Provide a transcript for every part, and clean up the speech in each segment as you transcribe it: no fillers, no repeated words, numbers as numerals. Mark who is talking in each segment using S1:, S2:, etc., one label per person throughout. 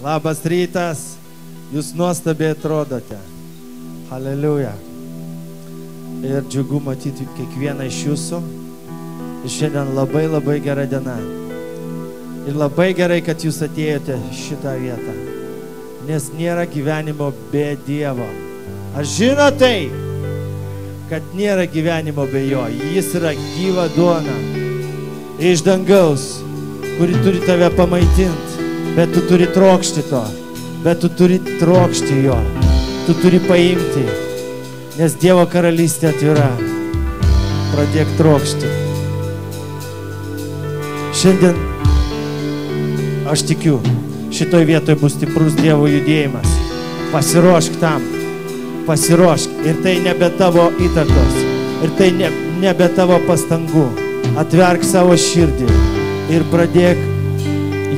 S1: Labas rytas, jūs nuostabiai atrodote. Haleliuja. Ir džiugu matyti kiekvieną iš jūsų. Ir šiandien labai gera diena. Ir labai gerai, kad jūs atėjote šitą vietą. Nes nėra gyvenimo be Dievo. Aš žinau tai, kad nėra gyvenimo be Jo. Jis yra gyva duona iš dangaus, kuri turi tave pamaitinti. Bet tu turi trokšti to. Bet tu turi trokšti Jo. Tu turi paimti. Nes Dievo karalystė atvira. Pradėk trokšti. Šiandien aš tikiu, šitoj vietoj bus stiprus Dievo judėjimas. Pasiruošk tam. Pasiruošk. Ir tai nebe tavo įtakos. Ir tai nebe tavo pastangų. Atverk savo širdį ir pradėk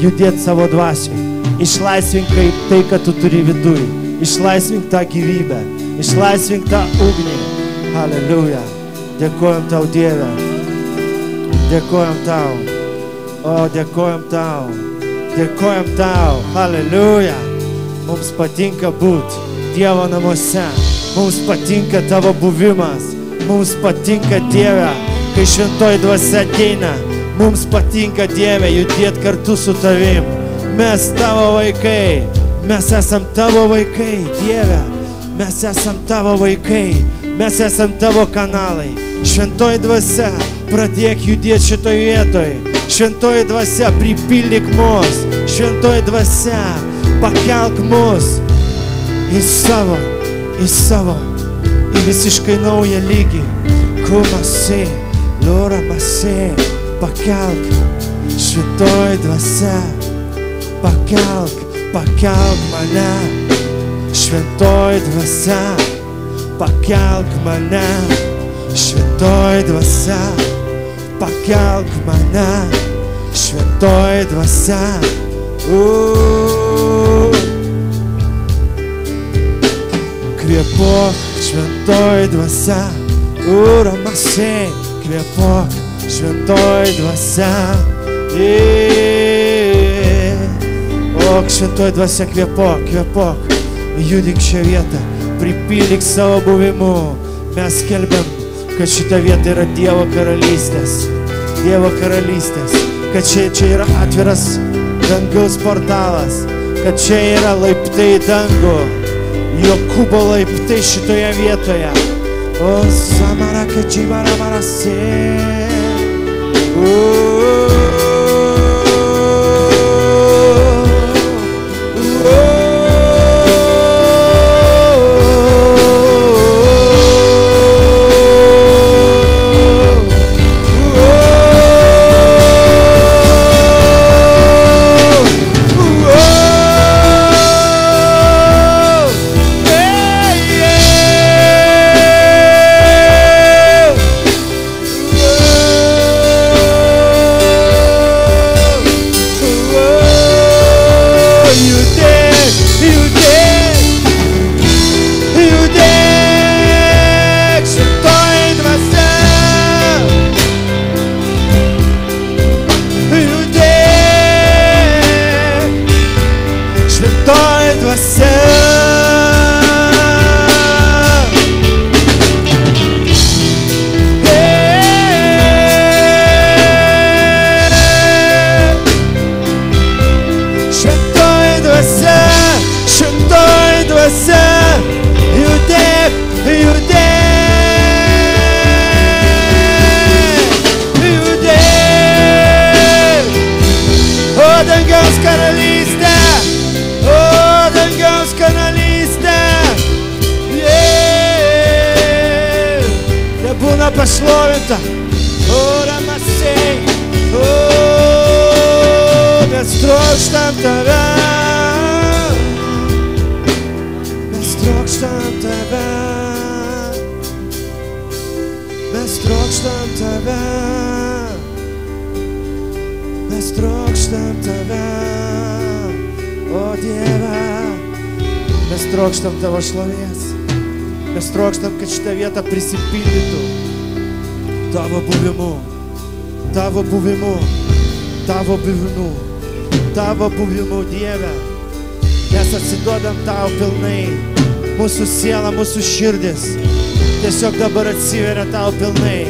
S1: judėti savo dvasiai. Išlaisvink tai, kad tu turi viduj. Išlaisvink tą gyvybę. Išlaisvink tą ugnį. Haleliuja. Dėkojam tau, Dieve. Dėkojam tau. O, dėkojam tau. Dėkojam tau. Haleliuja. Mums patinka būti Dievo namuose. Mums patinka tavo buvimas. Mums patinka, Dieve, kai šventoji dvasia ateina. Mums patinka, Dieve, judėti kartu su tavim. Mes tavo vaikai. Mes esam tavo vaikai, Dieve. Mes esam tavo vaikai. Mes esam tavo kanalai. Šventoji dvasia, pradėk judėti šitoj vietoj. Šventoji dvasia, pripildyk mus. Šventoji dvasia, pakelk mus į savo, į visiškai naują lygį. Kumasi, liuramasi, pakelk. Šventoji dvasia, pakelk mane. Šventoji dvasia, pakelk mane. Šventoji dvasia, pakelk mane. Šventoji dvasia. Kvėpuok, šventoji dvasia. Uramasiai, kvėpuok, šventoji dvasia. Ok, šventoji dvasia, kvėpuok. Judink šią vietą, pripildyk savo buvimu. Mes skelbiam, kad šita vieta yra Dievo karalystės. Dievo karalystės. Kad čia yra atviras dangaus portalas. Kad čia yra laiptai į dangų. Jokūbo laiptai šitoje vietoje. O samara kečibara marase. Pašlovinta. Uramasiai. Mes trokštam tave. Mes trokštam tave. Mes trokštam tave. Mes trokštam tave. O Dieve. Mes trokštam tavo šlovės. Mes trokštam, kad šitą vietą prisipildytų tavo buvimu, tavo buvimu, Dieve. Mes atsiduodam tau pilnai. Mūsų siela, mūsų širdis tiesiog dabar atsiveria tau pilnai.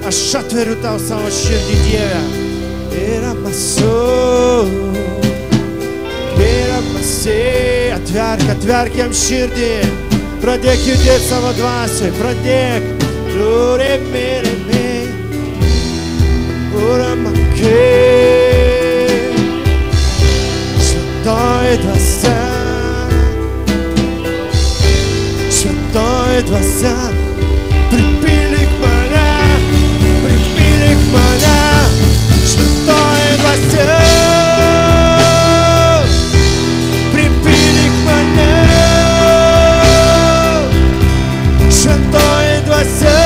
S1: Aš atveriu tau savo širdį, Dieve. Ir amasu, ir amasi, atverk jam širdį. Pradėk judėti savo dvasioj, pradėk. Rūrėmi, uramake, šventoji dvasia, šventoji dvasia, pripildyk mane, šventoji dvasia, pripildyk mane, šventoji dvasia.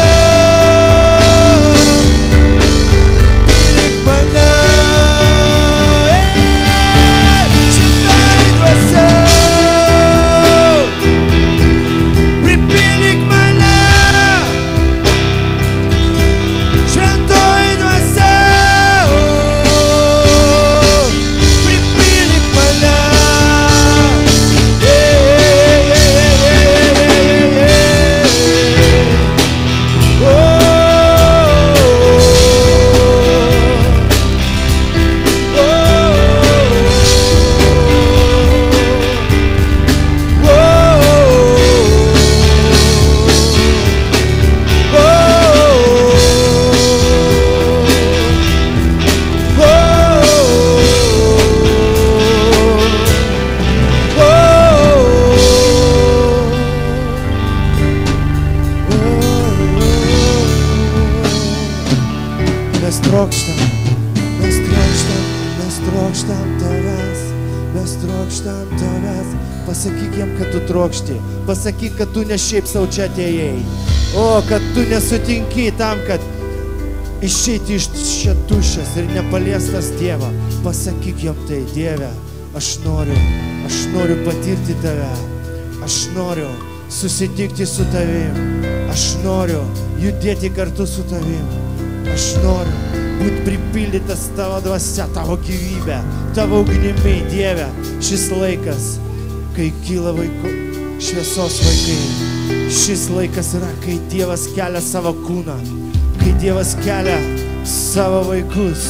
S1: Pasakyk, kad tu ne šiaip sau čia atėjai, o kad tu nesutinki tam, kad išeiti iš čia tuščias ir nepaliestas Dievo. Pasakyk jam tai, Dieve, aš noriu patirti tave, aš noriu susitikti su tavim, aš noriu judėti kartu su tavim, aš noriu būti pripildytas tavo dvasia, tavo gyvybė, tavo ugnimi, Dieve. Šis laikas, kai kyla šviesos vaikai. Šis laikas yra, kai Dievas kelia savo kūną, kai Dievas kelia savo vaikus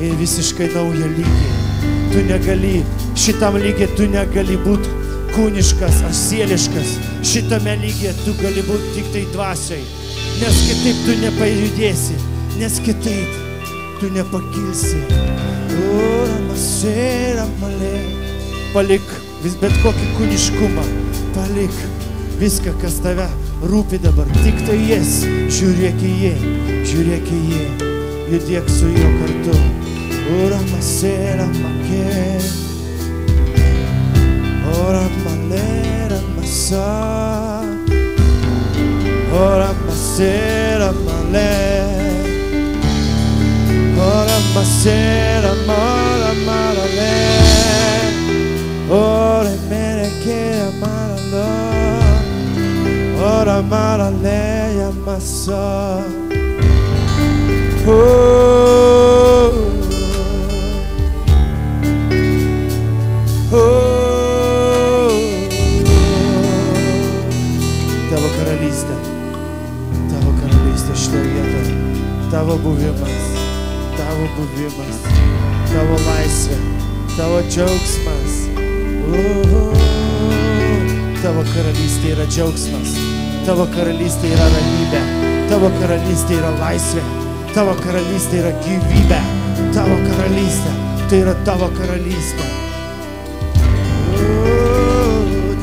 S1: į visiškai naują lygį. Tu negali, šitam lygiai tu negali būti kūniškas ar sieliškas. Šitame lygiai tu gali būti tik tai dvasiai, nes kitaip tu nepajudėsi, nes kitaip tu nepakilsi. Palik bet kokį kūniškumą, palik viską, kas tave rūpi dabar, tik tai jis, žiūrėk į jį, judėk su juo kartu. Uramasera make, oramalera masa, oramasera male, oramasera mala malale. Ora mere che amalo, ora amara lei amassa. Oh, oh, tavo karalystė šitą vietą, tavo buvimas, tavo laisvė, tavo džiaugsmas. Tavo karalystė yra džiaugsmas, tavo karalystė yra ramybė, tavo karalystė yra laisvė, tavo karalystė yra gyvybė, tavo karalystė, tai yra tavo karalystė.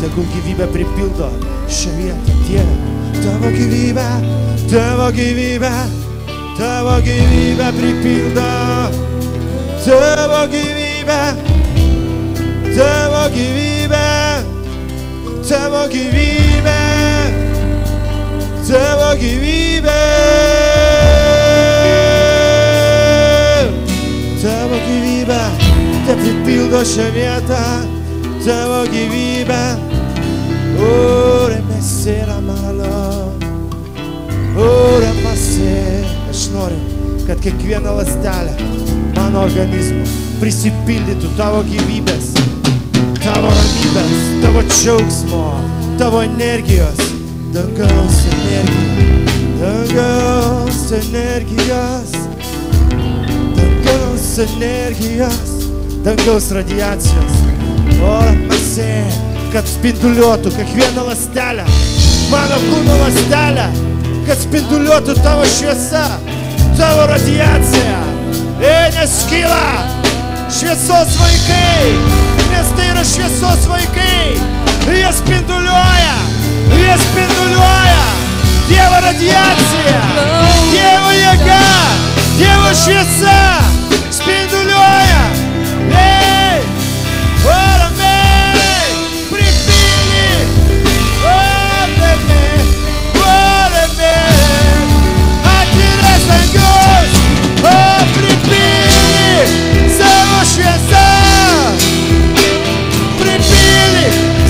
S1: Tegul gyvybė pripildo šią vietą, Dieve, tavo gyvybė, tavo gyvybė, tavo gyvybė pripildo, tavo gyvybė. Tavo gyvybė, tavo gyvybė, tavo gyvybė, tavo gyvybė, te pripildo šią vietą, tavo gyvybė. Ore mesera malo, ore masė. Aš noriu, kad kiekviena ląstelė mano organizmo prisipildytų tavo gyvybės, tavo ramybės, tavo džiaugsmo, tavo energijos, dangaus energijos, dangaus radiacijos. O, masė, kad spinduliuotų kiekvieną ląstelę, mano kūno ląstelę, kad spinduliuotų tavo šviesa, tavo radiacija. Nes kyla šviesos vaikai, nes tai yra šviesos vaikai. Jie spinduliuoja Dievo radiacija, Dievo jėga, Dievo šviesa spinduliuoja. Ei, orame, pripilni, orame, atviras dangus, pripilni savo šviesa, pripilni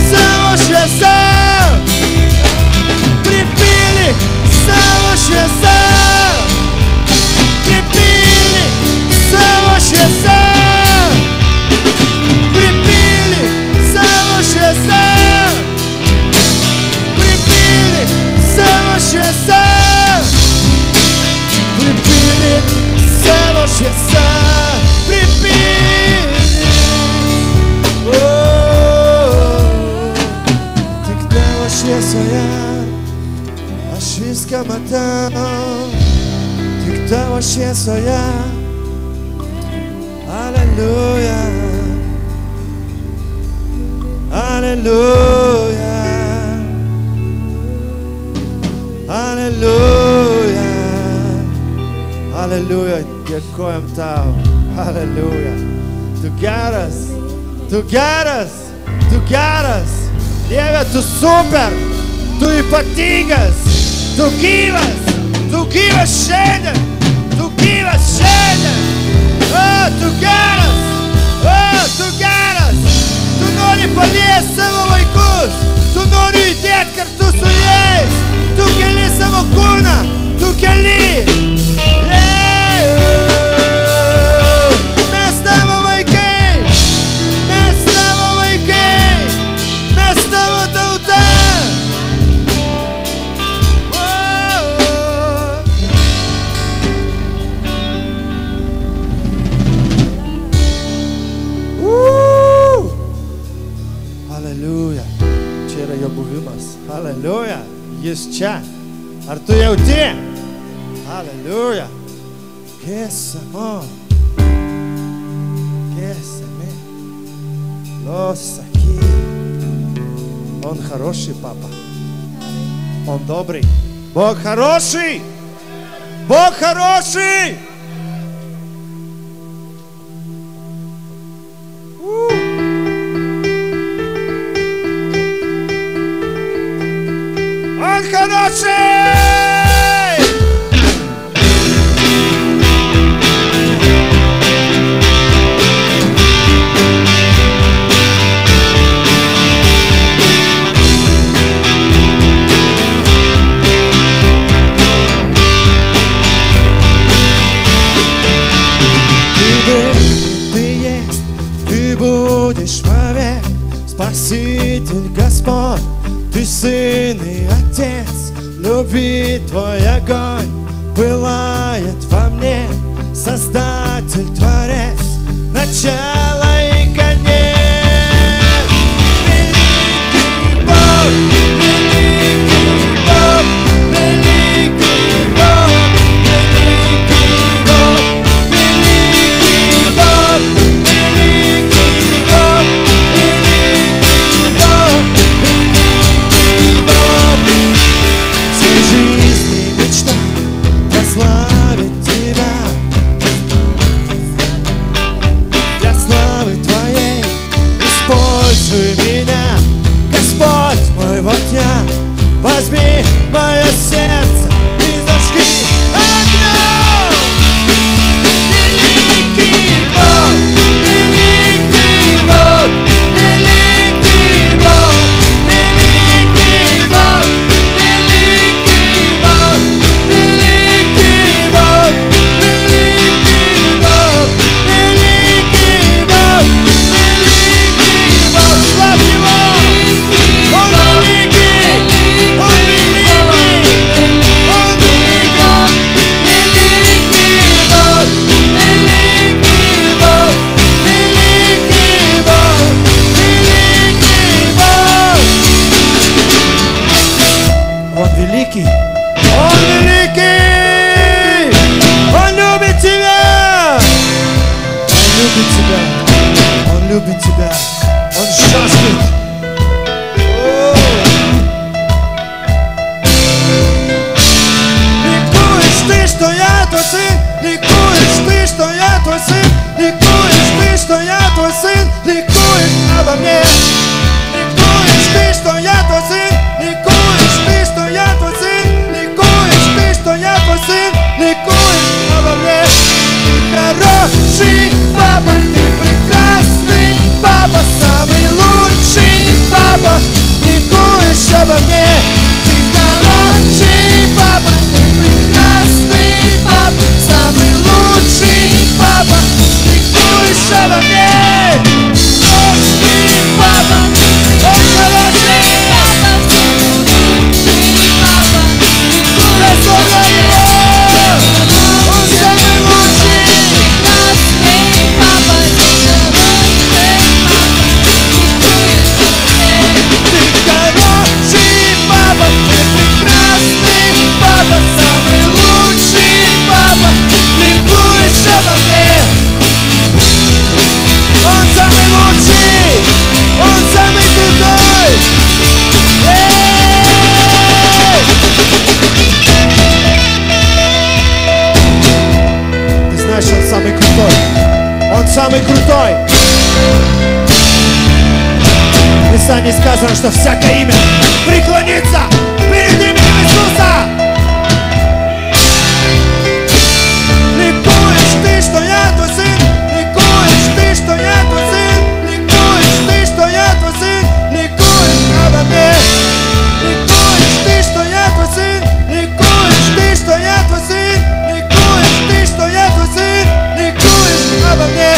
S1: savo šviesa, pripilni savo šviesa, pripilni savo šviesa, pripilni savo šviesa, pripilni savo šviesa, pripilni savo šviesa, pripilni. Tik tavo šviesoje aš viską matau, tik tavo šviesoje. Alleluja, alleluja, alleluja, alleluja, dėkojam tau, alleluja. Tu geras, tu geras, tu geras, Dieve, tu super, tu ypatingas, tu gyvas šiandien, tu gyvas šiandien. O, tu geras, tu nori paliesti savo vaikus, tu nori judėti kartu su jais, tu keli savo kūną, tu keli. Mes tavo vaikai, mes tavo tauta. Alleluja. Čia yra jo buvimas. Alleluja. Jis čia. Ar tu jauti? Alleluja. Kesamo. Kesame. Losaki. Он хороший, папа. Он добрый. Бог хороший. Бог хороший. Он хороший. Спаситель Господь, Ты Сын и Отец, любви Твой огонь пылает во мне, Создатель, Творец, начало и конец. Великий Бог, великий Бог, великий Бог, великий Бог, великий Бог, великий Бог. Прославить Тебя для славы Твоей. Используй меня, Господь мой, вот я. Возьми мое сердце и зажги огнем. Великий Бог, великий Бог, великий Бог, великий Бог, великий Бог, великий Бог, великий Бог, великий Бог, великий Бог, славь Его! тебя. Он жаждет. Ликуешь ты, что я твой сын. Ликуешь ты, что я твой сын. Ликуешь ты, что я твой сын. Ликуешь обо мне. Ликуешь ты, что я твой сын. Ликуешь ты, что я твой сын. Ликуешь ты, что я твой сын. Ликуешь обо мне. Ты хороший папа, ты прекрасный папа, самый лучший папа. Ликуешь обо мне. Ты хороший папа, ты прекрасный папа, самый лучший папа. Ликуешь обо мне. Лучший папа, он хороший папа, лучший папа. Ликуешь обо мне. Он самый лучший, прекрасный папа, ты хороший папа, ты прекрасный папа, самый лучший папа. Ликуешь обо мне. Он самый лучший, он самый крутой. Ты знаешь, он самый крутой. Он самый крутой. В Писании сказано, что всякое имя преклонится перед именем Иисуса. Ликуешь ты, что я твой сын. Ликуешь ты, что я твой сын. Ликуешь ты, что я твой сын. Ликуешь обо мне. Ликуешь ты, что я твой сын. Ликуешь ты, что я твой сын. Ликуешь ты, что я твой сын. Ликуешь обо мне.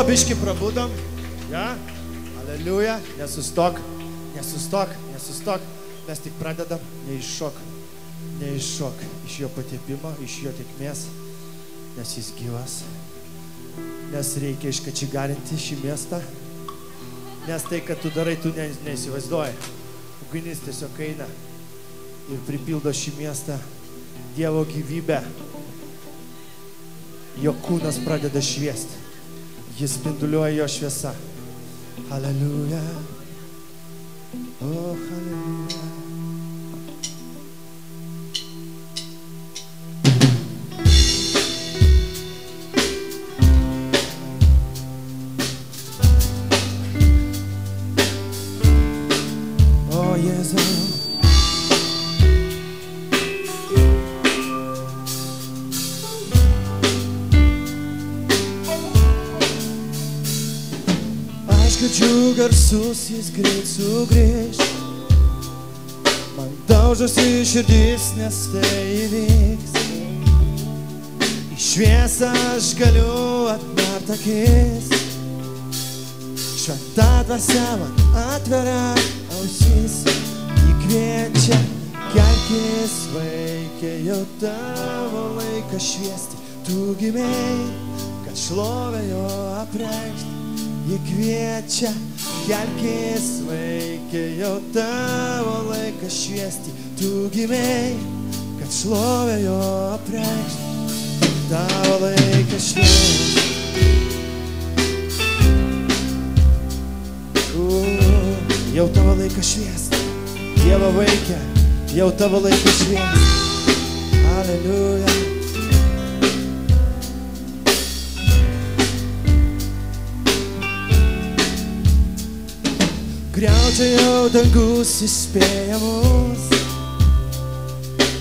S1: Biški prabudom, ja, aleluja, nesustok, nesustok, nesustok, mes tik pradedam, neiššok iš jo patepimo, iš jo tekmės, nes jis gyvas, nes reikia iškačigarinti šį miestą, nes tai, kad tu darai, tu neįsivaizduoji, ugnis tiesiog eina ir pripildo šį miestą Dievo gyvybę, jo kūnas pradeda šviesti. Jis spinduliuoja jo šviesa. Halleluja. Oh, halleluja. Oh, Jėzau. Girdžiu garsus, jis greit sugrįž. Man daužosi širdis, nes tai įvyks. Iš šviesą aš galiu atmerkt akis. Šventa dvasia man atveria ausis, ji kviečia, kelkis vaikai, jau tavo laikas šviesti. Tu gimei, kad šlovę jo apreikšt. Ji kviečia, kelkis vaikai, jau tavo laikas šviesti. Tu gimei, kad šlovę jo apreikšt. Tavo laikas šviesti. Jau tavo laikas šviesti. Dievo vaikė, jau tavo laikas šviesti. Aleliuja. Griaudžia jau dangus įspėja mus.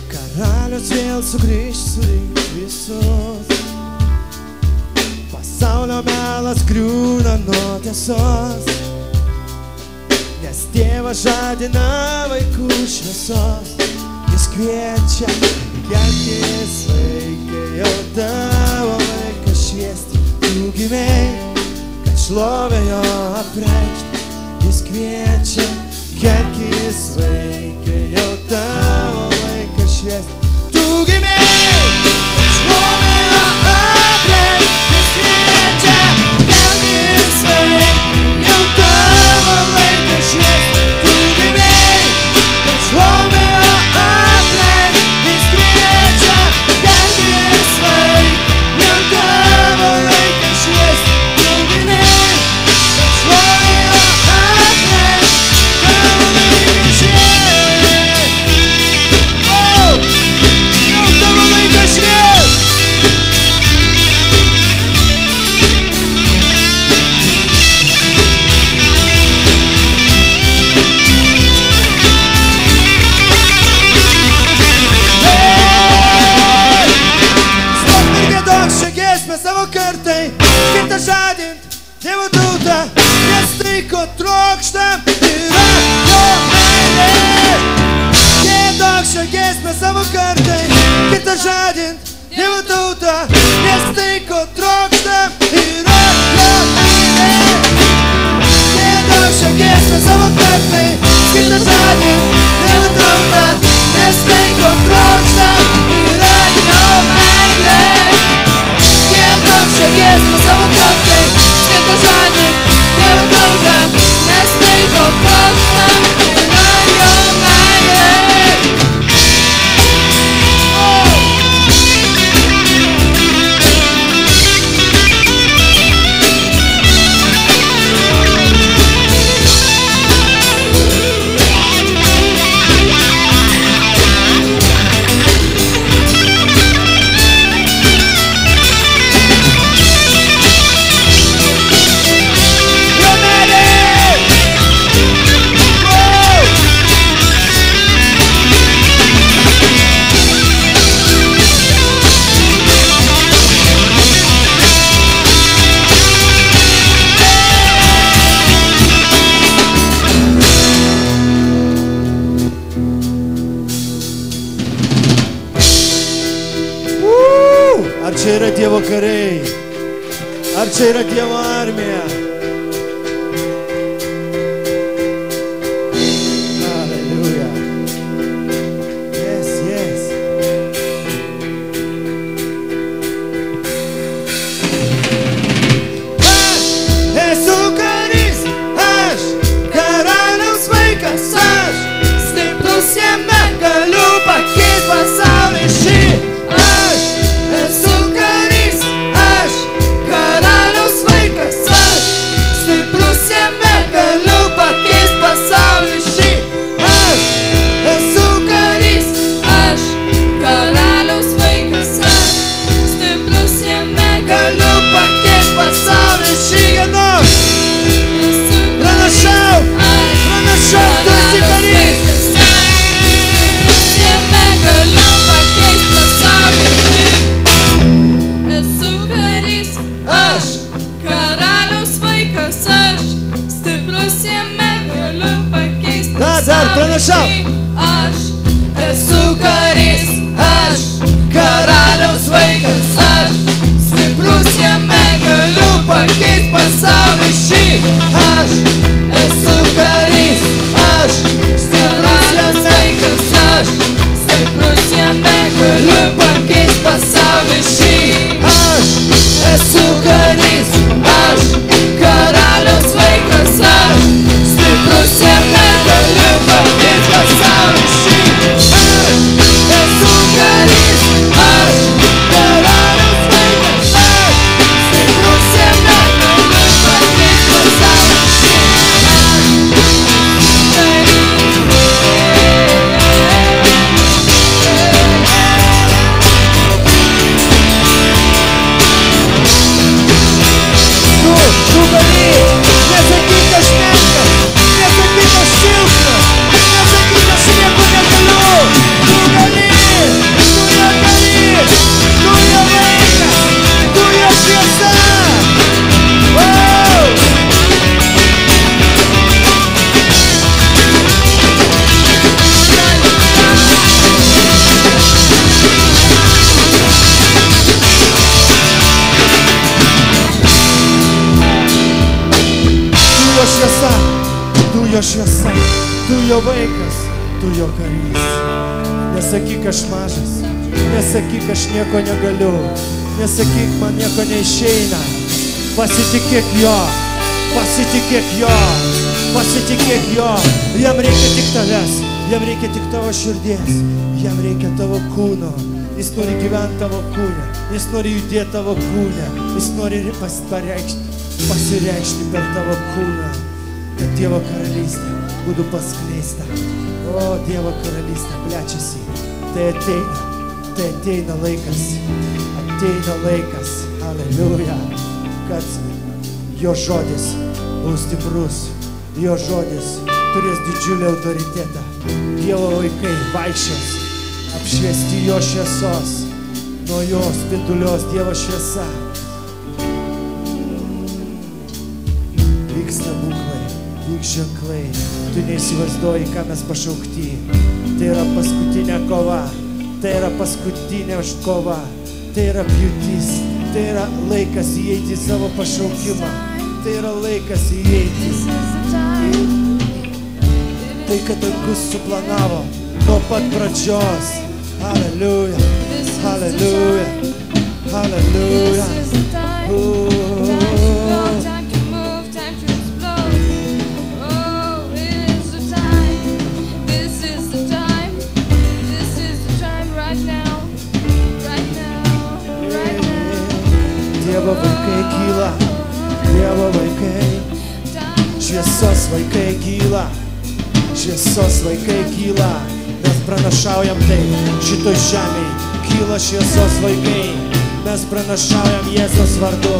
S1: Karalius vėl sugrįž surinkt visus. Pasaulio melas griūna nuo tiesos, nes Tėvas žadina vaikų šviesos. Jis kviečia, kelkis vaikai, jau tavo laikas šviesti. Tu gimei, kad šlovę jo apreikšt. Jis kviečia, kelkis vaikai, jau tavo laikas šviesti. Tu gimei, kad šlovę jo apreikšt. Jis kviečia, kelkis vaikai, jau tavo laikas šviesti. Tu gimei, kad šlovę jo apreikšt. Jis kviečia, kelkis vaikai, jau tavo laikas šviesti. Tu gimei, kad šlovę jo apreikšt. Tavo laikas šviesti. Jau tavo laikas šviesti. Savo kartai, skirtą žadint Dievo tautą, nes tai, ko trokštam, yra jo meilė. Giedok šią giesmę savo kartai, skirtą žadint Dievo tautą, nes tai, ko trokštam, yra jo meilė. Giedok šią giesmę savo kartai, skirtą žadint Dievo tautą, nes tai, ko trokštam, yra jo meilė. Šią giesmę savo kartai, skirtą žadint Dievo tautą, nes tai, ko trokštam, yra jo meilė. Ar čia yra Dievo kariai? Ar čia yra Dievo armija? Aleluja. Yes, yes. Aš esu karys, aš karaliaus vaikas, aš stiprus jame galiu pakeist pasaulį šį. Aš esu karys, aš karaliaus vaikas, aš stiprus jame galiu pakeist pasaulį šį. Aš esu karys, aš karaliaus vaikas, aš stiprus jame galiu pakeist pasaulį šį. Pranašau, pranašau, tu esi karys. Dar pranašau.
S2: Aš esu karys, aš karaliaus vaikas, aš pasaulį šį. Aš esu karys, aš stiprus vaikas, aš stiprus jame galiu pakeist pasaulį šį. Aš esu karys, aš karaliaus vaikas, aš stiprus jame galiu pakeist pasaulį šį. Aš esu karys, aš karaliaus vaikas, aš stiprus jame galiu pakeist pasaulį šį. Tu gali, nesakyk aš menkas, nesakyk aš silpnas, nesakyk aš nieko negaliu. Tu gali, tu jo gali, tu jo vaikas, tu jo šviesa. Šviesa, tu jo šviesa, tu jo vaikas, tu jo karys. Nesakyk aš mažas, nesakyk aš nieko negaliu, nesakyk man nieko neišeina. Pasitikėk jo, pasitikėk jo, pasitikėk jo. Jam reikia tik tavęs, jam reikia tik tavo širdies, jam reikia tavo kūno. Jis nori gyventi tavo kūne, jis nori judėti tavo kūne, jis nori pasireikšti per tavo kūną, kad Dievo karalystė būtų paskleista. O, Dievo karalystė plečiasi. Tai ateina laikas, aleluja, kad jo žodis bus stiprus, jo žodis turės didžiulį autoritetą. Dievo vaikai vaikščios, apšviesti jo šviesos, nuo jo spindulios Dievo šviesa. Vyks stebuklai, vyks ženklai, tu neįsivaizduoji, ką mes pašaukti. Tai yra paskutinė kova, tai yra paskutinė kova, tai yra pjūtis, tai yra laikas įeiti į savo pašaukimą, tai yra laikas įeiti tai, kad dangus suplanavo nuo pat pradžios. Halleluja, halleluja, halleluja. Dievo vaikai kyla, Dievo vaikai, šviesos vaikai kyla, šviesos vaikai kyla. Mes pranašaujam tai, šitoj žemėj kyla šviesos vaikai. Mes pranašaujam Jėzaus vardu,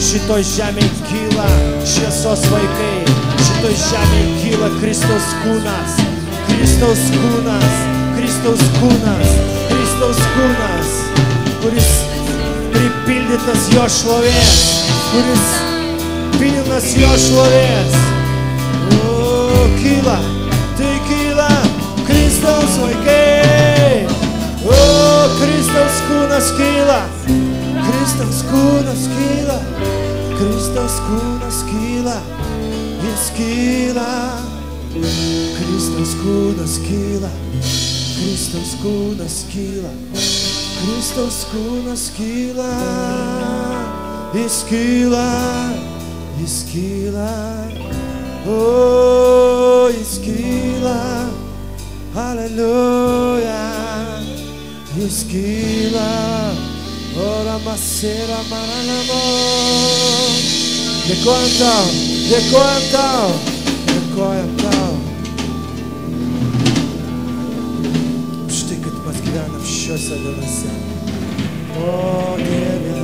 S2: šitoj žemėj kyla šviesos vaikai. Šitoj žemėj kyla Kristaus kūnas, Kristaus kūnas, Kristaus kūnas, Kristaus kūnas, kuris pripildytas jo šlovės, kuris pilnas jo šlovės. O, kyla, tai kyla Kristaus vaikai. O, Kristaus kūnas kyla, Kristaus kūnas kyla, Kristaus kūnas kyla, jis kyla. Kristaus kūnas kyla, Kristaus kūnas kyla. Kristaus kūnas kyla, jis kyla, jis kyla, o, jis kyla, halleluja, jis kyla, ora masera maranamo. Dėkojam tau, dėkojam tau, dėkojam tau. Štai, kad mes gyvenam šiuose dienose. O, Dieve,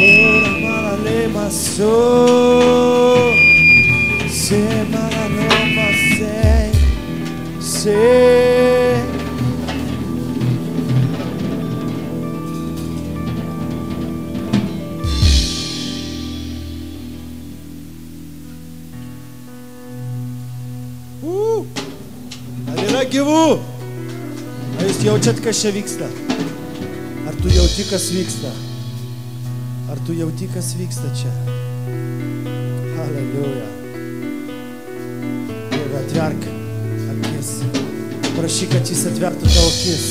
S2: ora maralema so, se maranoma se. Ar yra gyvų? Ar jūs jaučiat, kas čia vyksta? Ar tu jauti, kas vyksta? Ar tu jauti, kas vyksta čia? Aleliuja. Dieve, atverk akis. Prašyk, kad jis atvertų tavo akis,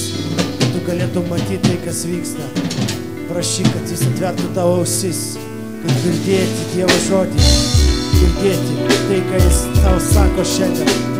S2: kad tu galėtum matyti tai, kas vyksta. Prašyk, kad jis atvertų tavo ausis, kad girdėti Dievo žodį, girdėti tai, ką jis tau sako šiandien.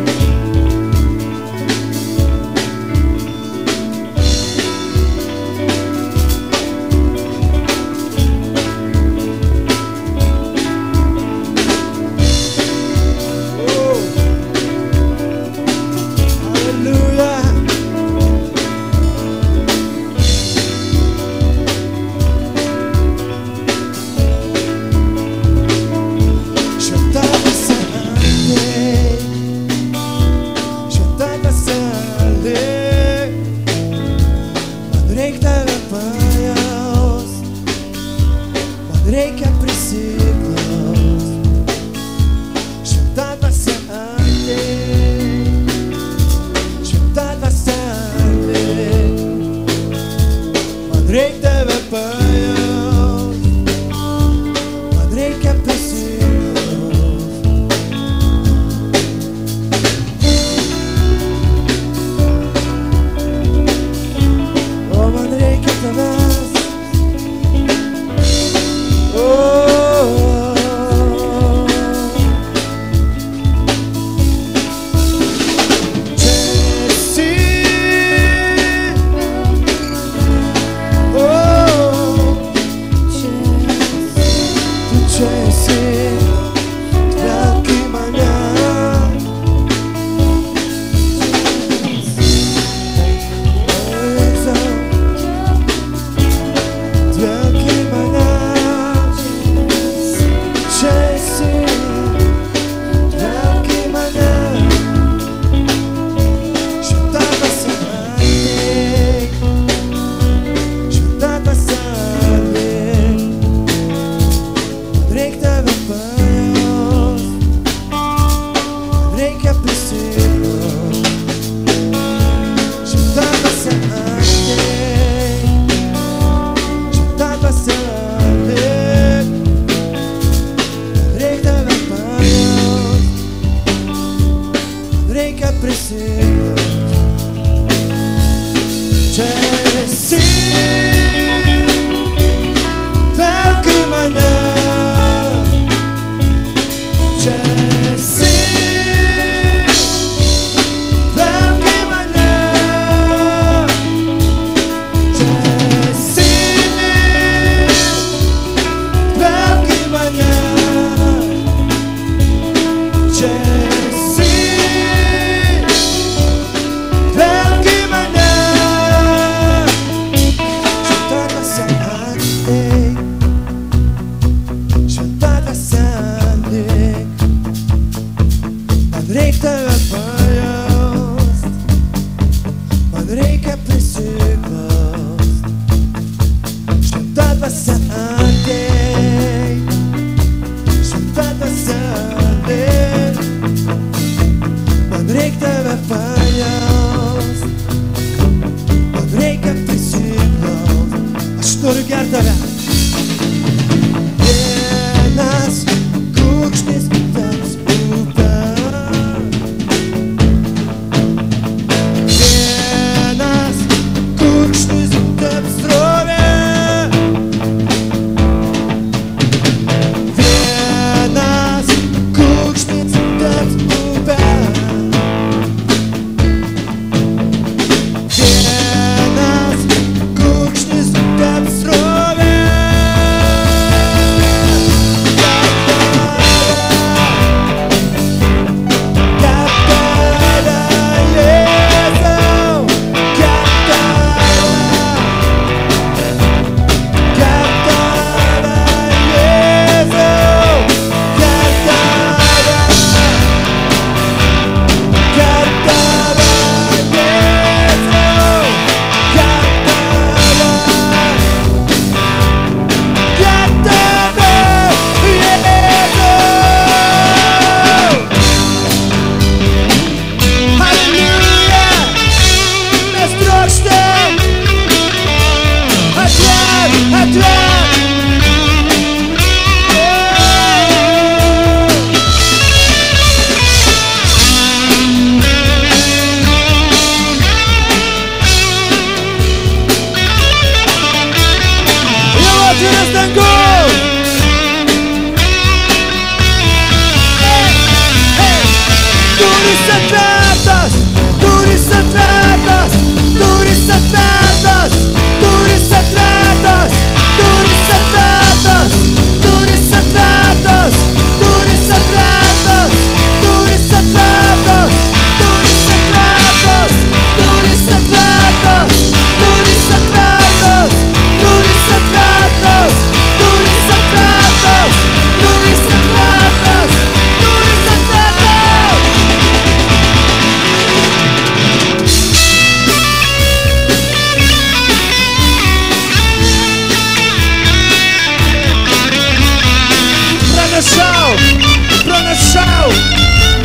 S2: pranašau,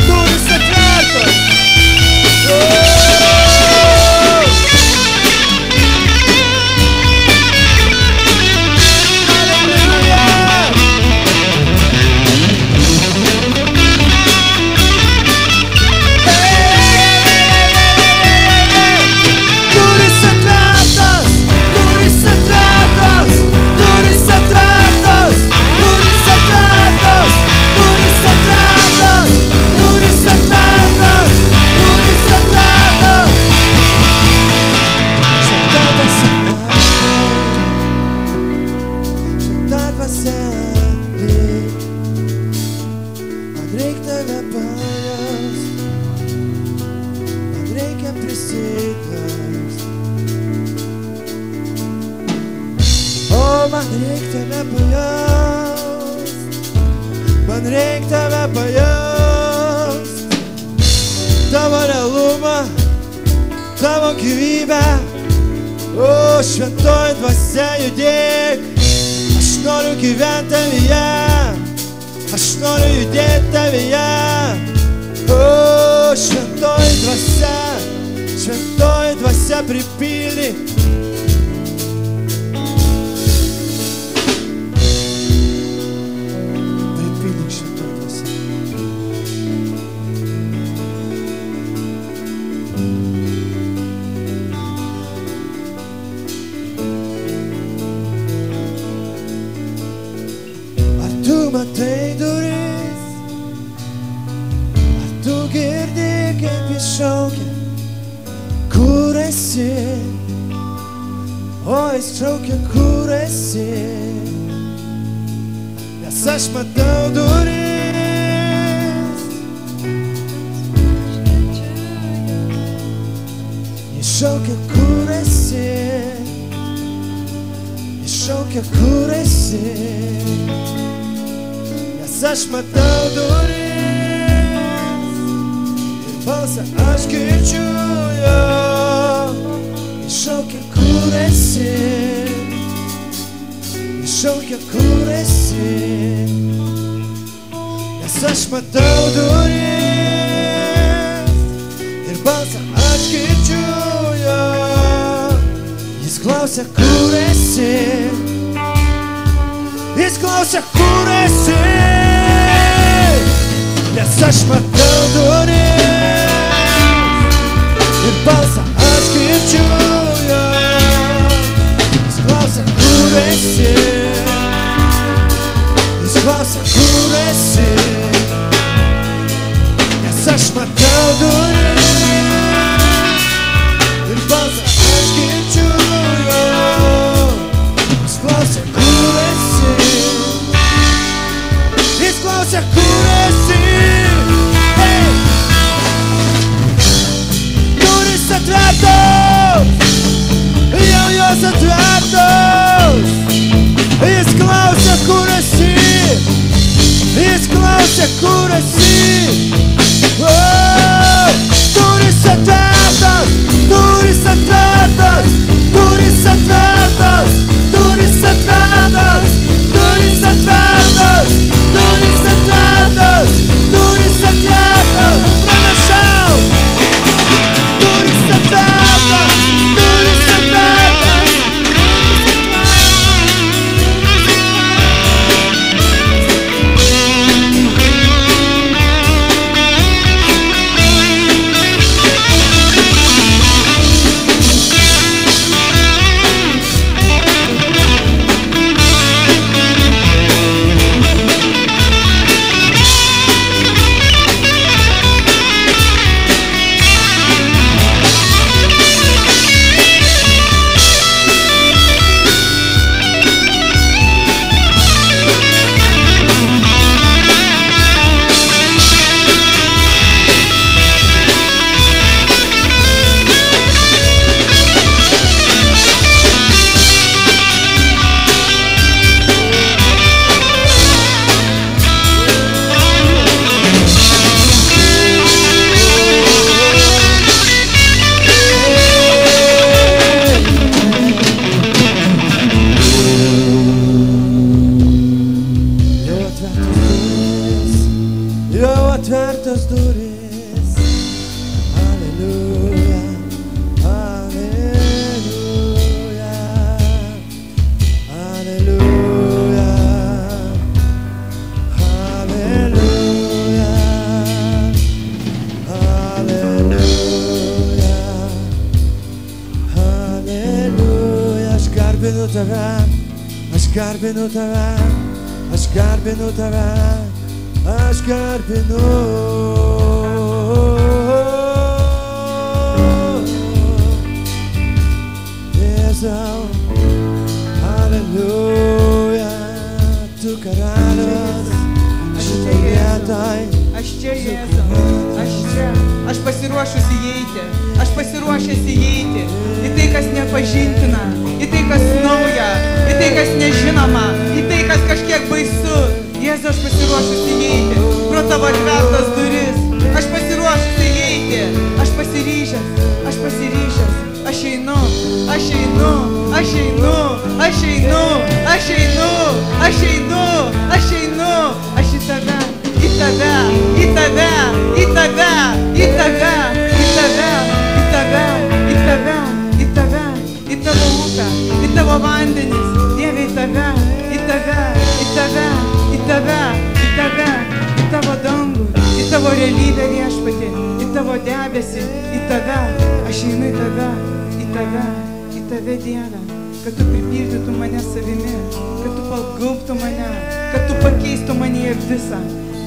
S2: durys atvertos. Man reik tave pajaust, tavo realumą, tavo gyvybę. O šventoji dvasia judėk, aš noriu gyventi tavyje, aš noriu judėti tavyje. O šventoji dvasia pripildyk.
S1: Matai duris, ar tu girdi, kaip jis šaukia, kur esi? O jis šaukia, kur esi? Nes aš matau duris. Jis šaukia, kur esi? Jis šaukia, kur esi? Aš matau duris ir balsą aš girdžiu jo. Jis šaukia, kur esi? Jis šaukia, kur esi? Nes aš matau duris ir balsą aš girdžiu jo. Jis klausia, kur esi? Jis klausia, kur esi? Nes aš matau duris ir balsą aš girdžiu jo. Jis klausia, kur esi? Jis klausia, kur esi? Nes aš matau duris ir balsą aš girdžiu jo. Jis klausia, kur esi? Jis klausia, kur esi? Atvertos, jau jos atvertos. Jis klausia, kur esi? Jis klausia, kur esi? Durys atvertos, durys atvertos, durys atvertos, durys atvertos, durys atvertos, durys atvertos, durys atvertos. Pranašau!
S2: atvertos duris. Aleliuja, aleliuja, aleliuja, aleliuja, aleliuja, aleliuja. Aš garbinu tave, aš garbinu tave, aš garbinu tave, aš garbinu. Jėzau, aleliuja, tu karalius, šitoj vietoj.
S3: Aš čia, Jėzau, aš čia, aš pasiruošęs įeiti, aš pasiruošęs įeiti į tai, kas nepažintina, į tai, kas nauja, į tai, kas nežinoma, į tai, kas kažkiek baisu. Jėzau, aš pasiruošęs įeiti pro tavo atvertas duris, aš pasiruošęs įeiti, aš pasiryžęs, aš pasiryžęs, aš einu, aš einu, aš einu, aš einu, aš einu, aš einu, aš einu, aš į tave. Į tave, į tave, į tave, į tave, į tave, į tave, į tave, į tave, į tavo upę, į tavo vandenis, Dieve, į tave, į tave, į tave, į tave, į tave, į tavo dangų, į tavo realybę viešpatį, į tavo debesį, į tave, aš einu į tave, į tave, į tave, Dieve, kad tu pripildytum mane savimi, kad tu pagaubtum mane, kad tu pakeistum mane visą.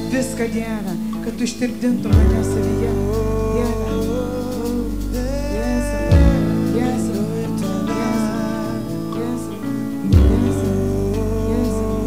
S3: Viską, Dieve, kad tu ištirpdintum mane savyje. Dieve, Jėzau, Jėzau, Jėzau, Jėzau, Jėzau,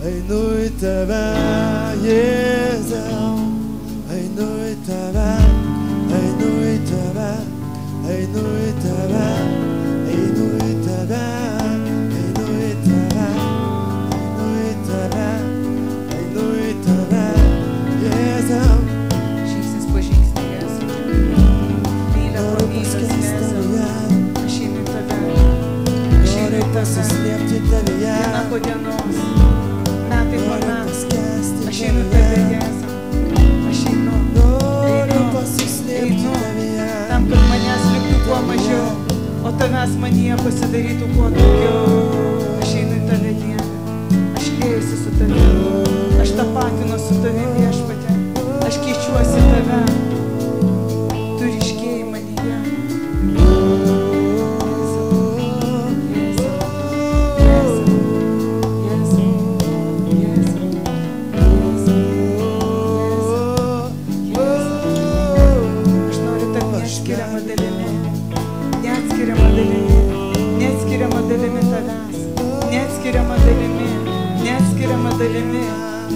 S2: Einu į tave, Jėzau, einu į tave, einu į tave, einu į tave, einu į tave, einu į tave, einu į tave, einu į tave, Jėzau.
S3: Žingsnis po žingsnį, Jėzau, mylė po mylios, Jėzau, aš einu į tave, aš einu į tave, diena po dienos. Metai po metų, aš einu tave, Jėzau, aš einu, tam, kad manęs liktų kuo mažiau, o tavęs manyje pasidarytų kuo daugiau. Aš einu į tave, Dieve, aš liejusi su tave, aš tapatinu su tave, viešpatie, aš keičiuosi tave, tu ryškėji manyje.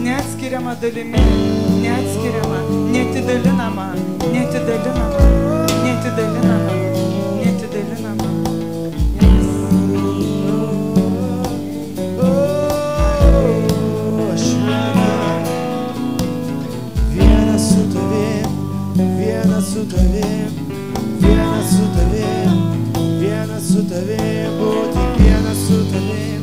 S3: Neatskiriama dalimi, neatskiriama, neatidalinama, neatidalinama, neatidalinama, neatidalinama.
S2: Vienas su tavim, vienas su tavim, vienas su tavim, vienas su tavim, būti vienas su tavim,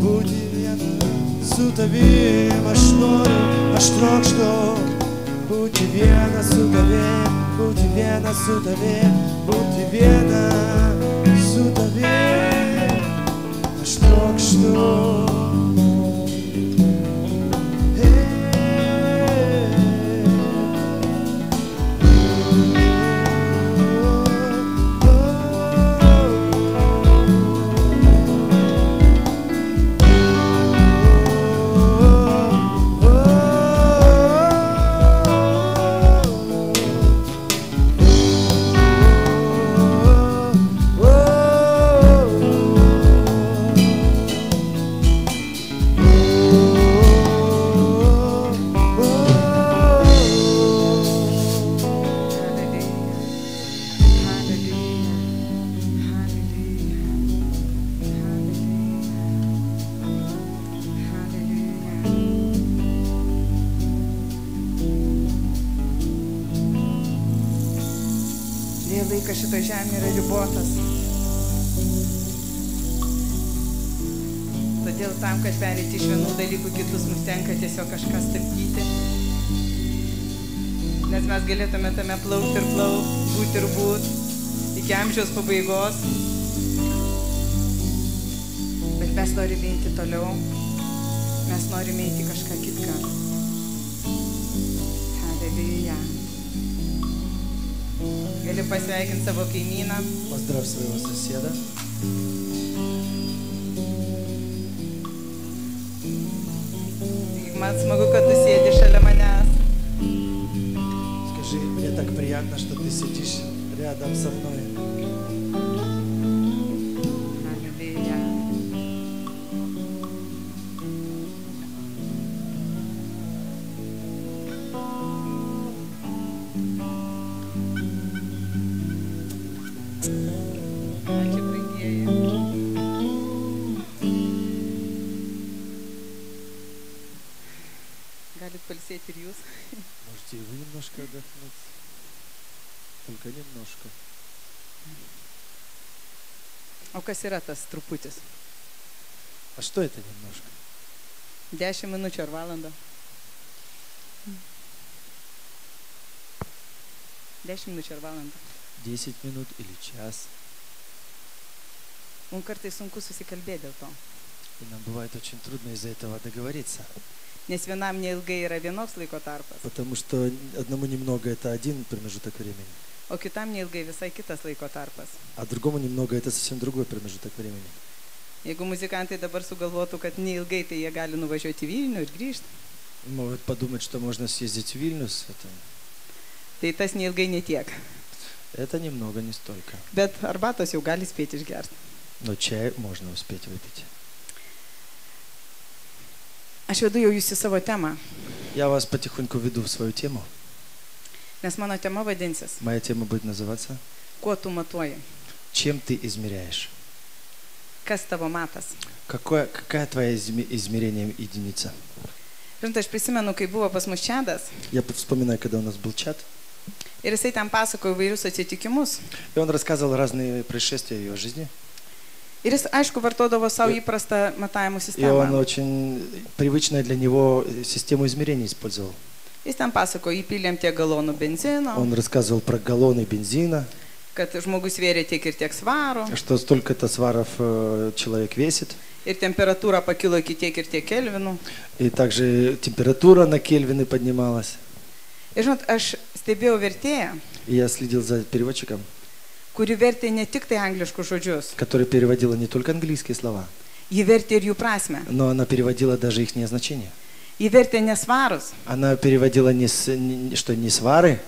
S2: būti vienas su tavim, aš noriu, aš trokštu, būti vienas su tavim, būti vienas su tavim, būti vienas su tavim, aš trokštu.
S3: laikas šitoje žemėje yra ribotas. Todėl tam, kad pereiti iš vienų dalykų kitus, mums tenka tiesiog kažką stabdyti. Nes mes galėtume tame plaukti ir plaukti, būti ir būti, iki amžiaus pabaigos. Bet mes norime eiti toliau, mes norime eiti kažką kitką. Halleluja. Gali pasveikinti savo kaimyną.
S2: Поздрав своего соседа.
S3: Man smagu, kad tu sėdi šalia manęs.
S2: Скажи, мне так приятно, что ты сидишь рядом со мной.
S3: Halleluja. Ačiū, brangieji. Galit palsėti ir jūs.
S2: Можете и вы немножко отдохнуть. Только немножко.
S3: O kas yra tas truputis?
S2: А что это немножко?
S3: 10 minučių ar valandą? 10 minučių ar valandą.
S2: 10 минут или час.
S3: Mums kartais sunku susikalbėti dėl to.
S2: И нам бывает очень трудно из-за этого договориться.
S3: Nes vienam neilgai yra vienoks laiko tarpas,
S2: Потому что одному немного это один промежуток времени,
S3: o kitam neilgai visai kitas laiko tarpas.
S2: а другому немного это совсем другой промежуток времени.
S3: Jeigu muzikantai dabar sugalvotų, kad neilgai, tai jie gali nuvažiuoti į Vilnių ir grįžti.
S2: Могут подумать, что можно съездить в Вильнюс.
S3: Tai tas neilgai netiek.
S2: Это немного, не столько.
S3: Bet arbatos jau gali spėti išgerti.
S2: Но чай можно успеть выпить.
S3: Aš vedu jau jūs į savo temą,
S2: Я вас потихоньку веду в свою тему.
S3: nes mano tema vadinsis,
S2: Моя тема будет называться
S3: kuo tu matuoji,
S2: «Чем ты измеряешь?»
S3: kas tavo matas.
S2: Какая твоя измерение единица?
S3: Žinot, aš prisimenu, kai buvo pas mus Čadas
S2: Я вспоминаю, когда у нас был чат,
S3: ir jisai ten pasakojo įvairius atsitikimus.
S2: и он рассказывал разные происшествия в его жизни.
S3: Ir jis, aišku, vartodavo savo įprastą matavimų
S2: И он
S3: sistemą.
S2: очень привычную для него систему измерений использовал.
S3: Jis ten pasakojo, įpylėm tiek galonų benzino,
S2: Он рассказывал про галлоны бензина,
S3: kad žmogus vėrė tiek ir tiek svarų,
S2: что столько-то сваров человек весит,
S3: ir temperatūra pakilo iki tiek ir tiek kelvinų.
S2: и также температура на кельвины поднималась.
S3: Ir žinot, aš stebėjau vertėją,
S2: И я следил за переводчиком,
S3: kuri vertė ne tik tai angliškus žodžius,
S2: который переводила не только английские слова,
S3: ji vertė ir jų prasme.
S2: но она переводила даже их значение.
S3: Ji vertė ne svarus,
S2: Она переводила не свары,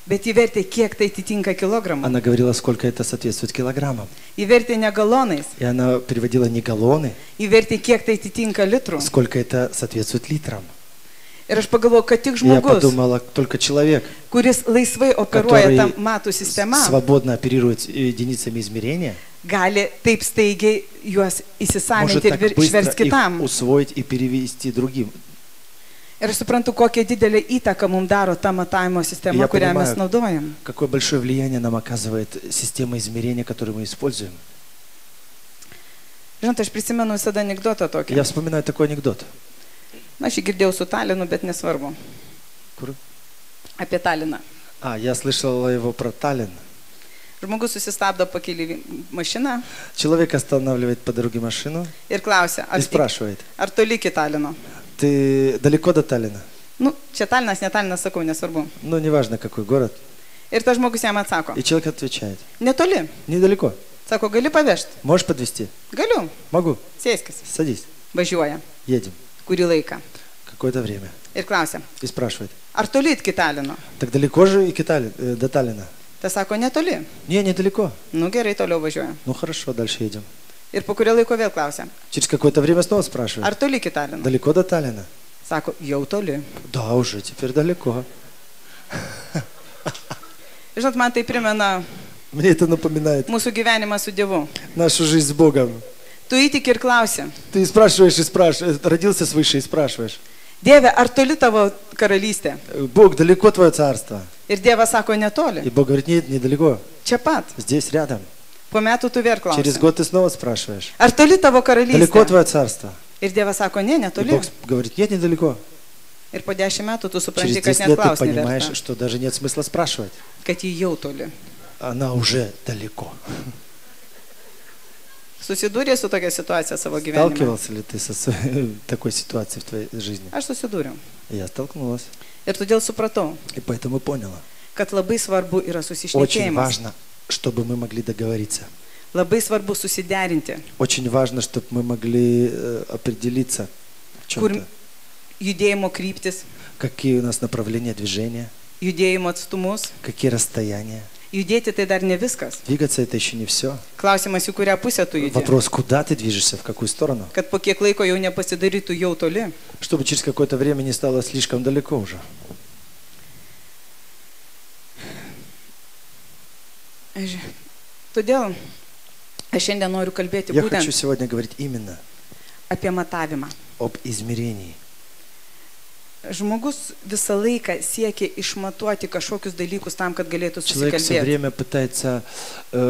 S3: bet ji vertė, kiek tai atitinka kilogramų.
S2: она говорила, сколько это соответствует килограммам.
S3: Ji vertė ne galonais,
S2: И она переводила не галлоны,
S3: ji vertė, kiek tai atitinka litrų.
S2: сколько это соответствует литрам.
S3: Ir aš pagalvojau, kad tik
S2: И я
S3: žmogus,
S2: подумала, только человек,
S3: kuris laisvai operuoja
S2: Который
S3: tą matų sistemą,
S2: свободно оперирует единицами измерения,
S3: gali taip staigiai juos
S2: может
S3: įsisavinti ir
S2: так быстро
S3: išversti
S2: их
S3: kitam.
S2: усвоить и перевести другим.
S3: Ir aš suprantu, kokią didelę įtaką mums daro ta matavimo sistema,
S2: Я
S3: kurią mes
S2: понимаю.
S3: naudojam.
S2: Какое большое влияние нам оказывает система измерения, которую мы используем.
S3: Žinot, aš prisimenu visada anekdotą tokį.
S2: Я вспоминаю такой анекдот.
S3: Na, aš jį girdėjau su Talinu, bet nesvarbu.
S2: Kur?
S3: Apie Taliną.
S2: Я слышал его про Таллин.
S3: Žmogus susistabdo pakeliui mašiną
S2: Человек останавливает по дороге машину
S3: ir klausia,
S2: и спрашивает:
S3: ar toli iki Talino.
S2: ты далеко до Таллина?
S3: Nu, čia Talinas, ne Talinas, sakau, nesvarbu.
S2: Ну, неважно, какой город.
S3: Ir tas žmogus jam atsako,
S2: И человек отвечает:
S3: netoli.
S2: недалеко.
S3: Sako, gali pavežti?
S2: Можешь подвезти?
S3: Galiu.
S2: Могу.
S3: Sėskis.
S2: Садись.
S3: Važiuoja.
S2: Едем.
S3: Kurį laiką.
S2: Какое-то время.
S3: Ir klausia,
S2: И спрашивает:
S3: ar toli iki Talino?
S2: так далеко же до Таллина?
S3: Tas sako, netoli.
S2: Не, недалеко.
S3: Nu, gerai, toliau važiuoja.
S2: Ну хорошо, дальше едем.
S3: Ir po kurio laiko vėl klausia,
S2: Через какое-то время снова спрашивает:
S3: ar toli iki Talino?
S2: далеко до Таллина?
S3: Sako, jau toli.
S2: Да, уже теперь далеко.
S3: Žinot, man tai primena
S2: Мне это напоминает
S3: mūsų gyvenimą su Dievu.
S2: нашу жизнь с Богом.
S3: Tu įtik ir klausi,
S2: Ты спрашиваешь и спрашиваешь, родился свыше и спрашиваешь:
S3: Dieve, ar toli tavo karalystė?
S2: Бог, далеко твое царство?
S3: Ir Dievas sako,
S2: И
S3: netoli.
S2: Бог говорит, нет, недалеко,
S3: Čia pat.
S2: здесь рядом.
S3: Po metų tu vėl
S2: Через
S3: klausi.
S2: год ты снова спрашиваешь,
S3: Ar toli tavo
S2: далеко
S3: karalystė?
S2: твое царство?
S3: Ir Dievas sako, ne,
S2: И
S3: netoli.
S2: Бог говорит, нет, недалеко.
S3: Ir po 10 metų tu
S2: Через
S3: supranti, kad
S2: 10
S3: net
S2: лет ты
S3: klausti
S2: понимаешь,
S3: neverta.
S2: что даже нет смысла спрашивать.
S3: Kad jį jau toli.
S2: Она уже далеко.
S3: Susidūrė su tokia situacija savo gyvenime.
S2: Сталкивался ли ты со такой ситуацией в твоей жизни?
S3: Aš susidūriau.
S2: Я столкнулась.
S3: Ir todėl supratau,
S2: И поэтому поняла.
S3: kad labai svarbu yra
S2: Очень
S3: susišnekėjimas.
S2: важно, чтобы мы могли договориться.
S3: Labai svarbu susiderinti.
S2: Очень важно, чтобы мы могли определиться в
S3: Kur
S2: чем-то.
S3: judėjimo kryptis,
S2: Какие у нас направления движения,
S3: judėjimo atstumus.
S2: какие расстояния.
S3: Judėti tai dar ne viskas.
S2: Двигаться это еще не все.
S3: Klausimas, į kurią pusę tu judi.
S2: Вопрос, куда ты движешься, в какую сторону.
S3: Kad po kiek laiko jau nepasidarytų jau toli.
S2: Чтобы через какое-то время не стало слишком далеко уже.
S3: Todėl aš šiandien noriu kalbėti
S2: Я хочу
S3: būtent
S2: сегодня говорить именно
S3: apie matavimą.
S2: об измерении.
S3: Žmogus visą laiką siekia išmatuoti kažkokius dalykus tam, kad galėtų
S2: Человек все
S3: susikalbėti.
S2: время пытается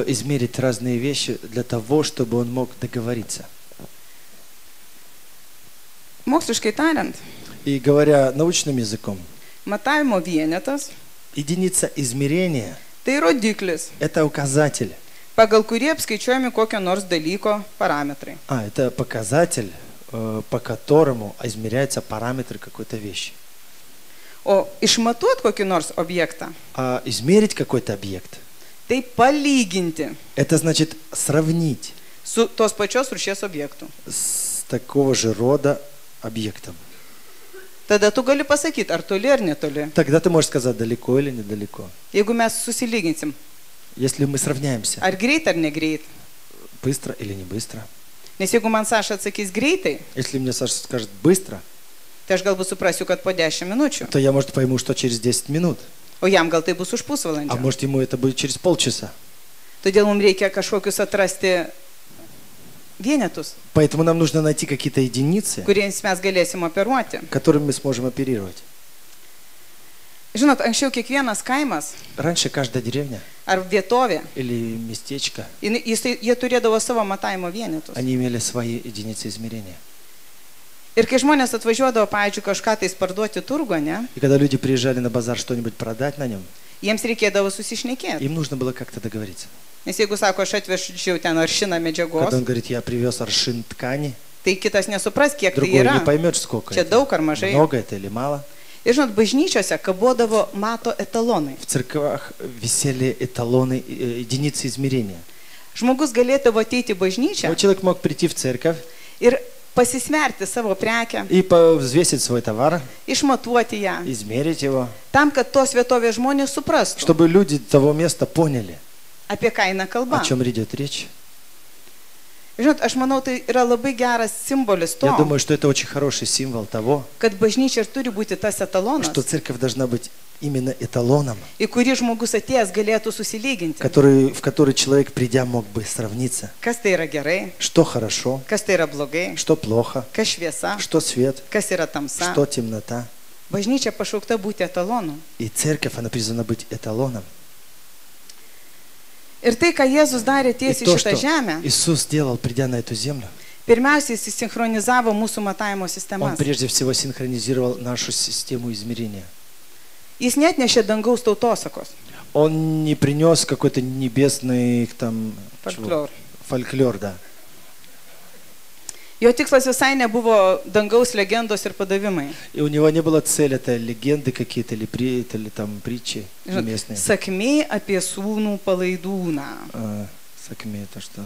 S2: измерить разные вещи для того, чтобы он мог договориться.
S3: Moksliškai tariant,
S2: И говоря научным языком,
S3: matavimo vienetas
S2: единица измерения
S3: tai rodiklis,
S2: – это указатель.
S3: pagal kurį apskaičiuojami kokio nors dalyko parametrai.
S2: Это показатель, по которому измеряются параметры какой-то вещи.
S3: O išmatuot kokį nors objektą,
S2: А измерить какой-то объект
S3: tai palyginti
S2: – это значит сравнить
S3: su tos pačios rūšies objektu.
S2: с такого же рода объектом.
S3: Tada tu gali pasakyti, ar toli ar netoli.
S2: Тогда ты можешь сказать, далеко или недалеко.
S3: Jeigu mes susilyginsim,
S2: Если мы сравняемся,
S3: ar greit ar negreit.
S2: быстро или не быстро.
S3: Nes jeigu man Saša atsakys greitai,
S2: Если мне Саша скажет быстро,
S3: tai aš galbūt suprasiu, kad po 10 minučių.
S2: то я, может, пойму, что через 10 минут.
S3: O jam gal tai bus už
S2: А
S3: pusvalandžio.
S2: может, ему это будет через полчаса.
S3: Todėl mums reikia kažkokius atrasti vienetus,
S2: Поэтому нам нужно найти какие-то единицы,
S3: kuriems mes galėsim operuoti.
S2: которыми мы сможем оперировать.
S3: Žinot, anksčiau kiekvienas kaimas
S2: Раньше каждая деревня
S3: ar vietovė,
S2: или местечко,
S3: jie turėdavo savo matavimo vienetus.
S2: они имели свои единицы измерения.
S3: Ir kai žmonės atvažiuodavo, pavyzdžiui, kažką tai parduoti turgo, ne,
S2: И когда люди приезжали на базар что-нибудь продать на нем,
S3: jiems reikėdavo susišnekėti.
S2: им нужно было как-то договориться.
S3: Nes jeigu sako, aš atvežiau ten aršiną medžiagos,
S2: Когда он говорит, я привез аршин ткани,
S3: tai kitas nesupras, kiek tai
S2: другой
S3: yra.
S2: не поймет, сколько
S3: Čia
S2: это.
S3: daug ar mažai.
S2: Много это или мало.
S3: Ir žinot, bažnyčiose kabodavo mato etalonai.
S2: В церквах висели эталоны, единицы измерения.
S3: Žmogus galėdavo ateiti į bažnyčią
S2: Вот человек мог прийти в церковь
S3: ir pasisverti savo prekę,
S2: и взвесить свой товар,
S3: išmatuoti ją,
S2: измерить его,
S3: tam, kad tos vietovės žmonės suprastų,
S2: чтобы люди того места поняли,
S3: apie ką eina kalba.
S2: о чем идет речь.
S3: Žinot, aš manau, tai yra labai geras simbolis to,
S2: Я думаю, что это очень хороший символ того,
S3: kad bažnyčia ir turi būti tas etalonas,
S2: что церковь должна быть именно эталоном,
S3: į kurį žmogus atėjęs galėtų susilyginti.
S2: в который человек, придя, мог бы сравниться.
S3: Kas tai yra gerai,
S2: Что хорошо,
S3: kas tai yra blogai,
S2: что плохо,
S3: kas šviesa,
S2: что свет,
S3: kas yra tamsa.
S2: что темнота.
S3: Bažnyčia pašaukta būti etalonu.
S2: И церковь, она призвана быть эталоном.
S3: Ir tai, ką Jėzus darė
S2: И
S3: tiesiai
S2: то,
S3: šitą
S2: что
S3: žemę,
S2: Иисус сделал, придя на эту землю,
S3: pirmiausia, jis sinchronizavo mūsų matavimo
S2: Он
S3: sistemas.
S2: прежде всего синхронизировал нашу систему измерения.
S3: Jis net nešė dangaus tautosakos.
S2: Он не принес какой-то небесный там
S3: Folklor.
S2: фольклор, да.
S3: Jo tikslas visai nebuvo dangaus legendos ir padavimai.
S2: И у него не было цели, это легенды какие-то или там притчи
S3: Žinot,
S2: местные.
S3: sakmė apie sūnų palaidūną.
S2: Сакми, это что?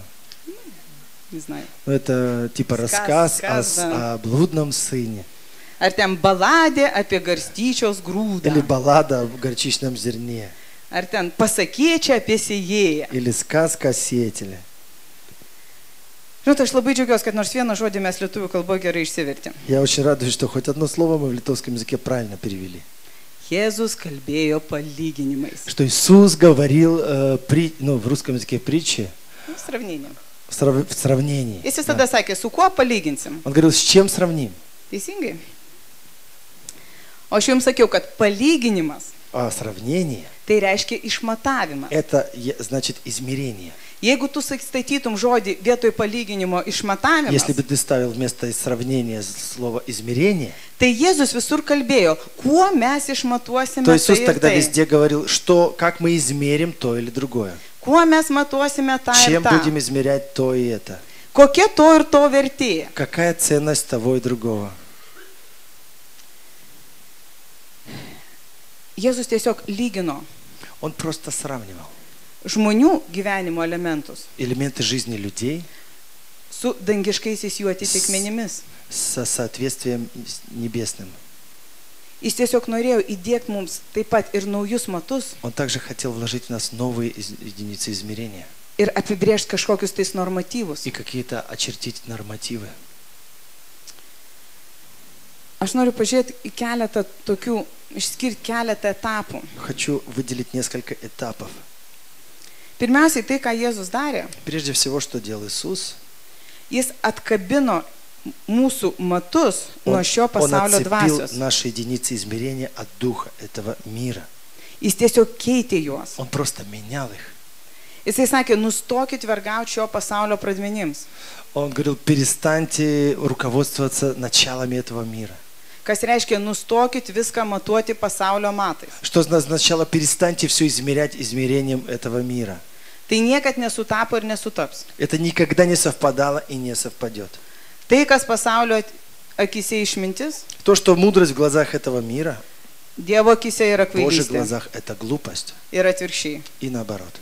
S3: Не знаю.
S2: Ну, это типа рассказ
S3: да.
S2: о блудном сыне.
S3: Ar ten baladė apie garstyčios grūdą.
S2: Или баллада о горчичном зерне.
S3: Ar ten pasakėčia apie sėjėją.
S2: Или сказка о сеятеле.
S3: Žinot, aš labai džiaugiuosi, kad nors vieną žodį mes lietuvių kalboje gerai išsivertėm.
S2: Я очень радуюсь, что хоть одно слово мы в литовском языке правильно перевели.
S3: Jėzus kalbėjo palyginimais.
S2: Что Иисус говорил в русском языке притчи
S3: Nu, Sravniniam.
S2: в сравнении.
S3: Jis visada sakė, su kuo palyginsim.
S2: Он говорил, с чем сравним?
S3: Teisingai. O aš jums sakiau, kad palyginimas
S2: А сравнение
S3: tai reiškia išmatavimas.
S2: – это значит измерение.
S3: Jeigu tu statytum žodį vietoj palyginimo išmatavimas,
S2: Если бы ты ставил вместо сравнения слово измерение,
S3: tai Jėzus visur kalbėjo, kuo mes išmatuosime
S2: то Иисус
S3: tai ir
S2: тогда
S3: tai.
S2: везде говорил, что, как мы измерим то или другое.
S3: Kuo mes matuosime tą ir
S2: Чем
S3: tą.
S2: будем измерять то и это.
S3: Kokia to ir to vertė.
S2: Какая ценность того и другого.
S3: Jėzus tiesiog lygino
S2: Он просто сравнивал
S3: žmonių gyvenimo elementus
S2: элементы жизни людей
S3: su dangiškaisiais jų atitikmenimis.
S2: со соответствием небесным.
S3: Jis tiesiog norėjo įdėkti mums taip pat ir naujus matus
S2: Он также хотел вложить в нас новые единицы измерения
S3: ir apibrėžti kažkokius tais normatyvus.
S2: и какие-то очертить нормативы.
S3: Aš noriu pažiūrėti į keletą tokių, išskirti keletą etapų.
S2: Хочу выделить несколько этапов.
S3: Pirmiausiai tai, ką Jėzus darė,
S2: Прежде всего, что делал Иисус,
S3: jis atkabino mūsų matus nuo šio
S2: Он
S3: pasaulio
S2: отцепил
S3: dvasios.
S2: наши единицы измерения от духа этого мира.
S3: Jis tiesiog keitė juos.
S2: Он просто менял их.
S3: Jisai sakė, nustokit vergauti šio pasaulio pradmenims.
S2: Он говорил, перестаньте руководствоваться началами этого мира.
S3: Kas reiškia, nustokit viską matuoti pasaulio matais.
S2: Что означало, перестаньте все измерять измерением этого мира.
S3: Tai niekad nesutapo ir nesutaps.
S2: Это никогда не совпадало и не совпадет.
S3: Tai, kas pasaulio akise išmintis,
S2: То, что мудрость в глазах этого мира,
S3: Dievo akise yra
S2: в Божьих
S3: kvailystė.
S2: глазах это глупость
S3: Ir atvirkščiai.
S2: и наоборот.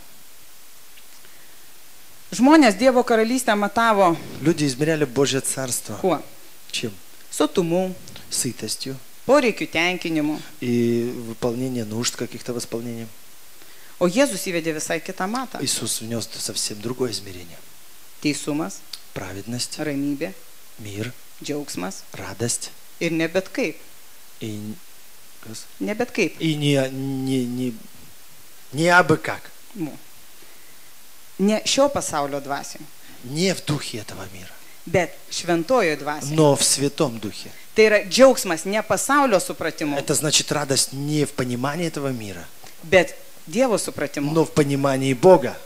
S3: Žmonės Dievo karalystę matavo
S2: Люди измеряли Божье Царство.
S3: kuo?
S2: Чем?
S3: Sotumu,
S2: Сытостью
S3: poreikių tenkinimu.
S2: и выполнение нужд каких-то восполнением.
S3: O Jėzus įvedė visai kitą matą.
S2: Иисус внес совсем другое измерение.
S3: Teisumas,
S2: Праведность,
S3: ramybė,
S2: мир,
S3: džiaugsmas
S2: радость
S3: ir ne bet kaip.
S2: и,
S3: Ne bet kaip.
S2: и не абы как.
S3: Nu. Ne šio pasaulio dvasiai,
S2: Не в духе этого мира,
S3: bet šventojo dvasiai.
S2: но в Святом Духе.
S3: Tai yra džiaugsmas ne pasaulio supratimu,
S2: Это значит радость не в понимании этого мира,
S3: bet Dievo supratimu.
S2: но в понимании Бога.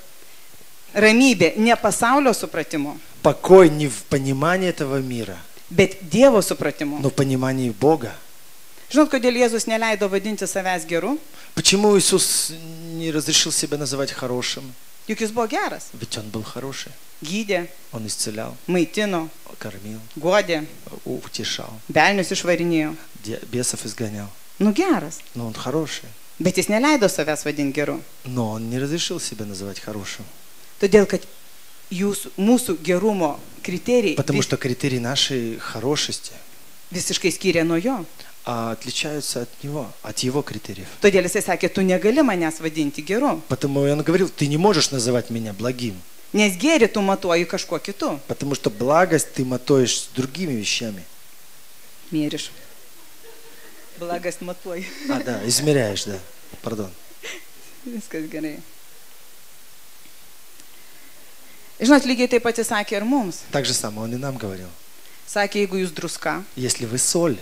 S3: Ramybė ne pasaulio supratimu,
S2: Покой не в понимании этого мира,
S3: bet Dievo supratimu.
S2: но в понимании Бога.
S3: Žinot, kodėl Jėzus neleido vadinti savęs geru?
S2: Почему Иисус не разрешил себя называть хорошим?
S3: Juk jis buvo geras.
S2: Ведь Он был хороший.
S3: Gydė,
S2: Он исцелял,
S3: maitino,
S2: кормил,
S3: guodė,
S2: утешал,
S3: velnius išvarinėjo.
S2: бесов изгонял.
S3: Nu geras.
S2: Но Он хороший.
S3: Bet jis neleido savęs vadinti geru.
S2: Но Он не разрешил себя называть хорошим.
S3: Todėl, kad mūsų gerumo kriterijai
S2: Потому что критерии нашей хорошести
S3: visiškai skiria nuo jo.
S2: отличаются от Него, от Его критериев.
S3: Todėl jisai sakė, tu negali manęs vadinti geru.
S2: Потому Он говорил, ты не можешь называть меня благим.
S3: Nes gėrį tu matuoji kažkuo kitu.
S2: Потому что благость ты мотаешь с другими вещами.
S3: Mėriš. Blagas matuoji.
S2: Да, измеряешь, да. Пардон.
S3: Viskas gerai. Žinot, lygiai taip pat jis sakė ir mums.
S2: Так же самое Он и нам говорил.
S3: Sakė, jeigu jūs druska,
S2: Если вы соль,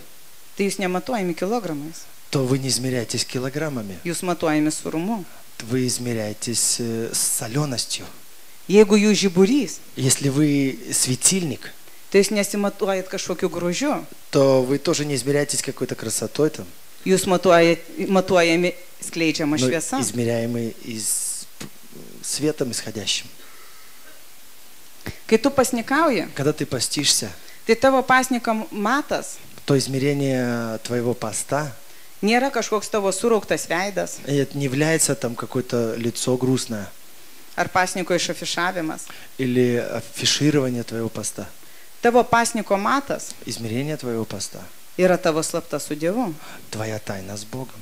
S3: tai jūs nematuojami kilogramais.
S2: то вы не измеряетесь килограммами.
S3: Jūs matuojami surumu.
S2: Вы измеряетесь с соленостью.
S3: Jeigu jūs žiburys,
S2: Если вы светильник,
S3: tai jūs nesimatuojat kažkokiu grožiu.
S2: то вы тоже не измеряетесь какой-то красотой там,
S3: Jūs matuojami skleidžiama
S2: но
S3: šviesa.
S2: измеряемый из светом исходящим.
S3: Kai tu pasnikauji,
S2: Когда ты постишься,
S3: tai tavo pasnikam matas
S2: то измерение твоего поста
S3: nėra kažkoks tavo surauktas veidas
S2: это не является там какое-то лицо грустное
S3: ar pasniko išafišavimas.
S2: или афиширование твоего поста.
S3: Tavo pasniko matas
S2: Измерение твоего поста,
S3: yra tavo slapta su Dievu.
S2: твоя тайна с Богом.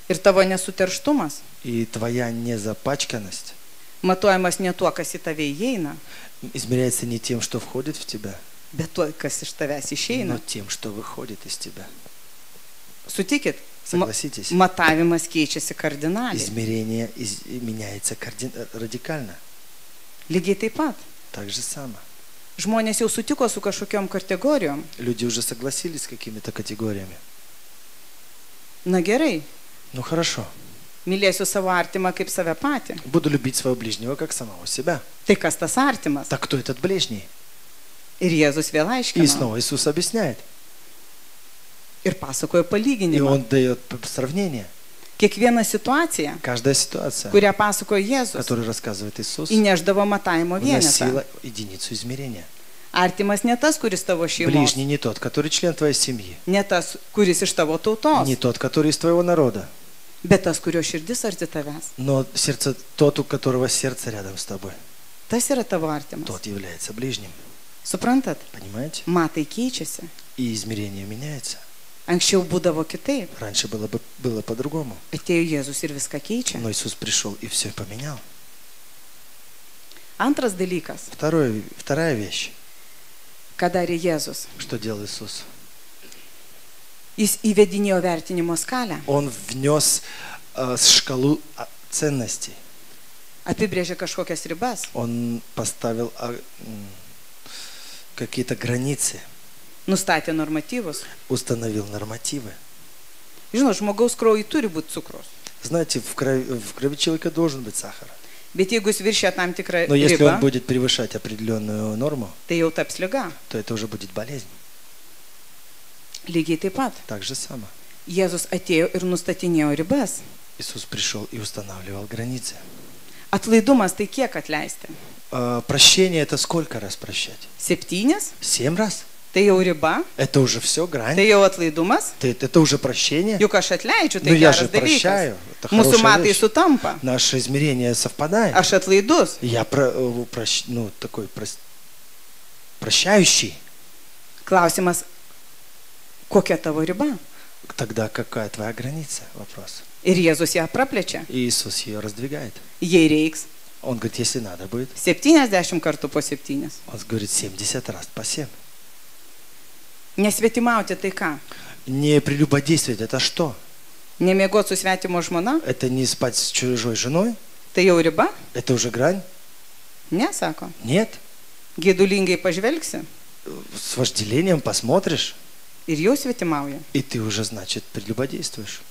S3: Ir tavo nesuterštumas
S2: И твоя незапачканность
S3: matuojamas ne tuo, kas į tave įeina,
S2: измеряется не тем, что входит в тебя,
S3: bet tuo, kas iš tavęs
S2: но
S3: išeina.
S2: тем, что выходит из тебя.
S3: Sutikit,
S2: Согласитесь?
S3: matavimas keičiasi kardinaliai.
S2: Измерение меняется радикально.
S3: Lygiai taip pat.
S2: Так же само.
S3: Žmonės jau sutiko su kažkokiom kategorijom.
S2: Люди уже согласились с какими-то категориями.
S3: Na gerai,
S2: Ну хорошо.
S3: mylėsiu savo artimą kaip save patį.
S2: Буду любить своего ближнего как самого себя.
S3: Tai kas tas artimas?
S2: Так кто этот ближний?
S3: Ir Jėzus vėl
S2: И
S3: aiškino.
S2: снова Иисус объясняет.
S3: Ir pasakojo
S2: И
S3: palyginimą.
S2: Он дает сравнение.
S3: Kiekviena situacija,
S2: Каждая ситуация,
S3: kurią pasakojo Jėzus,
S2: которую рассказывает Иисус,
S3: įneždavo matavimo vienetą.
S2: вносила единицу измерения.
S3: Artimas ne tas, kuris tavo šeimos,
S2: Ближний не тот, который член твоей семьи.
S3: ne tas, kuris iš tavo tautos,
S2: Не тот, который из твоего народа.
S3: bet tas, kurio širdis arti tavęs.
S2: Но сердце, тот, у которого сердце рядом с тобой,
S3: Tas yra tavo artimas.
S2: тот является ближним.
S3: Suprantat?
S2: Понимаете?
S3: Matai keičiasi.
S2: И измерение меняется.
S3: Anksčiau būdavo kitaip.
S2: Раньше было по-другому.
S3: Atėjo Jėzus ir viską keičia.
S2: Но Иисус пришел и все поменял.
S3: Antras dalykas,
S2: Вторая вещь.
S3: ką darė Jėzus.
S2: Что делал Иисус?
S3: Jis įvedinėjo vertinimo skalę,
S2: Он внес шкалу ценностей.
S3: apibrėžė kažkokias ribas,
S2: Он поставил какие-то границы,
S3: nustatė normatyvus.
S2: установил нормативы.
S3: Žinot, žmogaus kraujui turi būti cukrus.
S2: Знаете, в крови человека должен быть сахар.
S3: Bet jeigu jis viršia tam tikrą
S2: Но если
S3: ribą,
S2: он будет превышать определенную норму,
S3: tai jau taps liga.
S2: то это уже будет болезнь.
S3: Lygiai taip pat.
S2: Так же самое.
S3: Jėzus atėjo ir nustatinėjo ribas.
S2: Иисус пришел и устанавливал границы.
S3: Atlaidumas tai kiek atleisti?
S2: Прощение это сколько раз прощать?
S3: 7?
S2: 7 раз?
S3: Tai jau riba?
S2: Это уже все, грань.
S3: Tai jau atlaidumas?
S2: Это уже прощение.
S3: Juk aš atleidžiu,
S2: Ну
S3: tai
S2: я
S3: geras
S2: же
S3: dalykas.
S2: прощаю. Это
S3: Mūsų
S2: хорошая
S3: matai
S2: вещь.
S3: sutampa.
S2: Наше измерение совпадает.
S3: Aš atlaidus.
S2: Я такой прощающий.
S3: Klausimas, kokia tavo riba?
S2: Тогда какая твоя граница? Вопрос.
S3: Ir Jėzus ją praplečia.
S2: И Иисус ее раздвигает.
S3: Jei reiks
S2: Он говорит, если надо будет.
S3: 70 kartų po 7.
S2: Он говорит, 70 раз по 7.
S3: Nesvetimauti tai ką?
S2: Не прелюбодействовать, это что?
S3: Nemiegoti su svetimo žmona?
S2: Это не спать с чужой женой?
S3: Tai jau riba?
S2: Это уже грань?
S3: Ne, sako.
S2: Нет.
S3: Gėdulingai pažvelgsi
S2: С вожделением посмотришь,
S3: ir jau svetimauja.
S2: и ты уже, значит, прелюбодействуешь.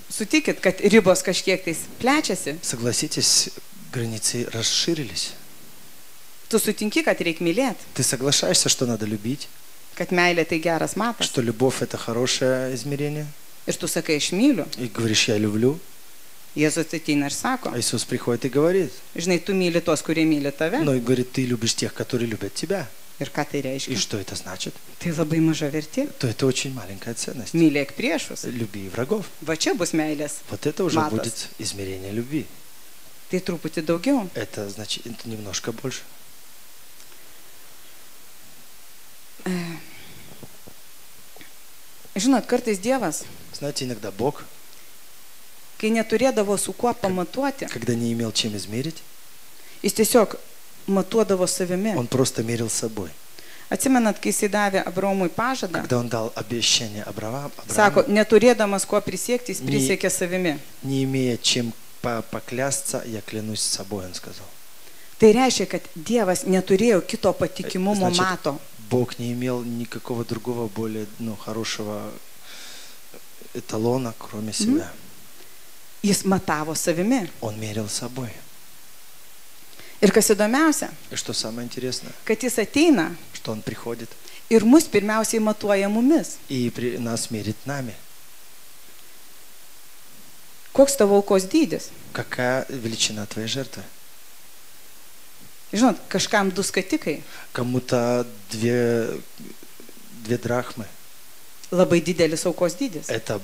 S3: Sutikit, kad ribos kažkiek tais plečiasi.
S2: Согласитесь, границы расширились.
S3: Tu sutinki, kad reikia mylėti,
S2: Ты соглашаешься, что надо любить,
S3: kad meilė tai geras matas.
S2: что любовь это хорошее измерение,
S3: Ir tu sakai, aš myliu.
S2: и говоришь, я люблю.
S3: Jėzus ateina ir sako,
S2: А Иисус приходит и говорит,
S3: žinai, tu myli tos, kurie myli tave.
S2: ну и говорит, ты любишь тех, которые любят тебя.
S3: Ir ką tai
S2: И
S3: reiškia?
S2: что это значит?
S3: Tai labai maža vertė.
S2: То это очень маленькая ценность.
S3: Mylėk priešus.
S2: Люби врагов.
S3: Va čia bus meilės.
S2: Вот это уже
S3: Матас.
S2: будет измерение любви.
S3: Tai truputį daugiau.
S2: Это значит это немножко больше.
S3: Žinot, kartais Dievas,
S2: Знаете, иногда Бог,
S3: kai neturėdavo su kuo pamatuoti,
S2: когда не имел чем измерить,
S3: jis tiesiog matuodavo savimi.
S2: Он просто мерил собой.
S3: Atsimenat, kai jisai davė Abraomui pažadą,
S2: Когда Он дал обещание
S3: sako,
S2: Аврааму,
S3: neturėdamas kuo prisiekti, jis prisiekė savimi.
S2: не имея чем поклясться, я клянусь собой, Он сказал.
S3: Tai reiškia, kad Dievas neturėjo kito patikimumo
S2: Значит,
S3: mato.
S2: Бог не имел никакого другого более хорошего эталона, кроме себя.
S3: Jis matavo savimi.
S2: Он мерил собой.
S3: Ir kas įdomiausia,
S2: И что самое интересное,
S3: kad jis ateina
S2: что Он приходит
S3: ir mus pirmiausiai matuoja mumis.
S2: и нас мерит нами.
S3: Koks tavo aukos dydis?
S2: Какая величина твоей жертвы?
S3: Žinot, kažkam 2 skatikai,
S2: Кому-то две драхмы.
S3: labai didelis aukos dydis,
S2: Это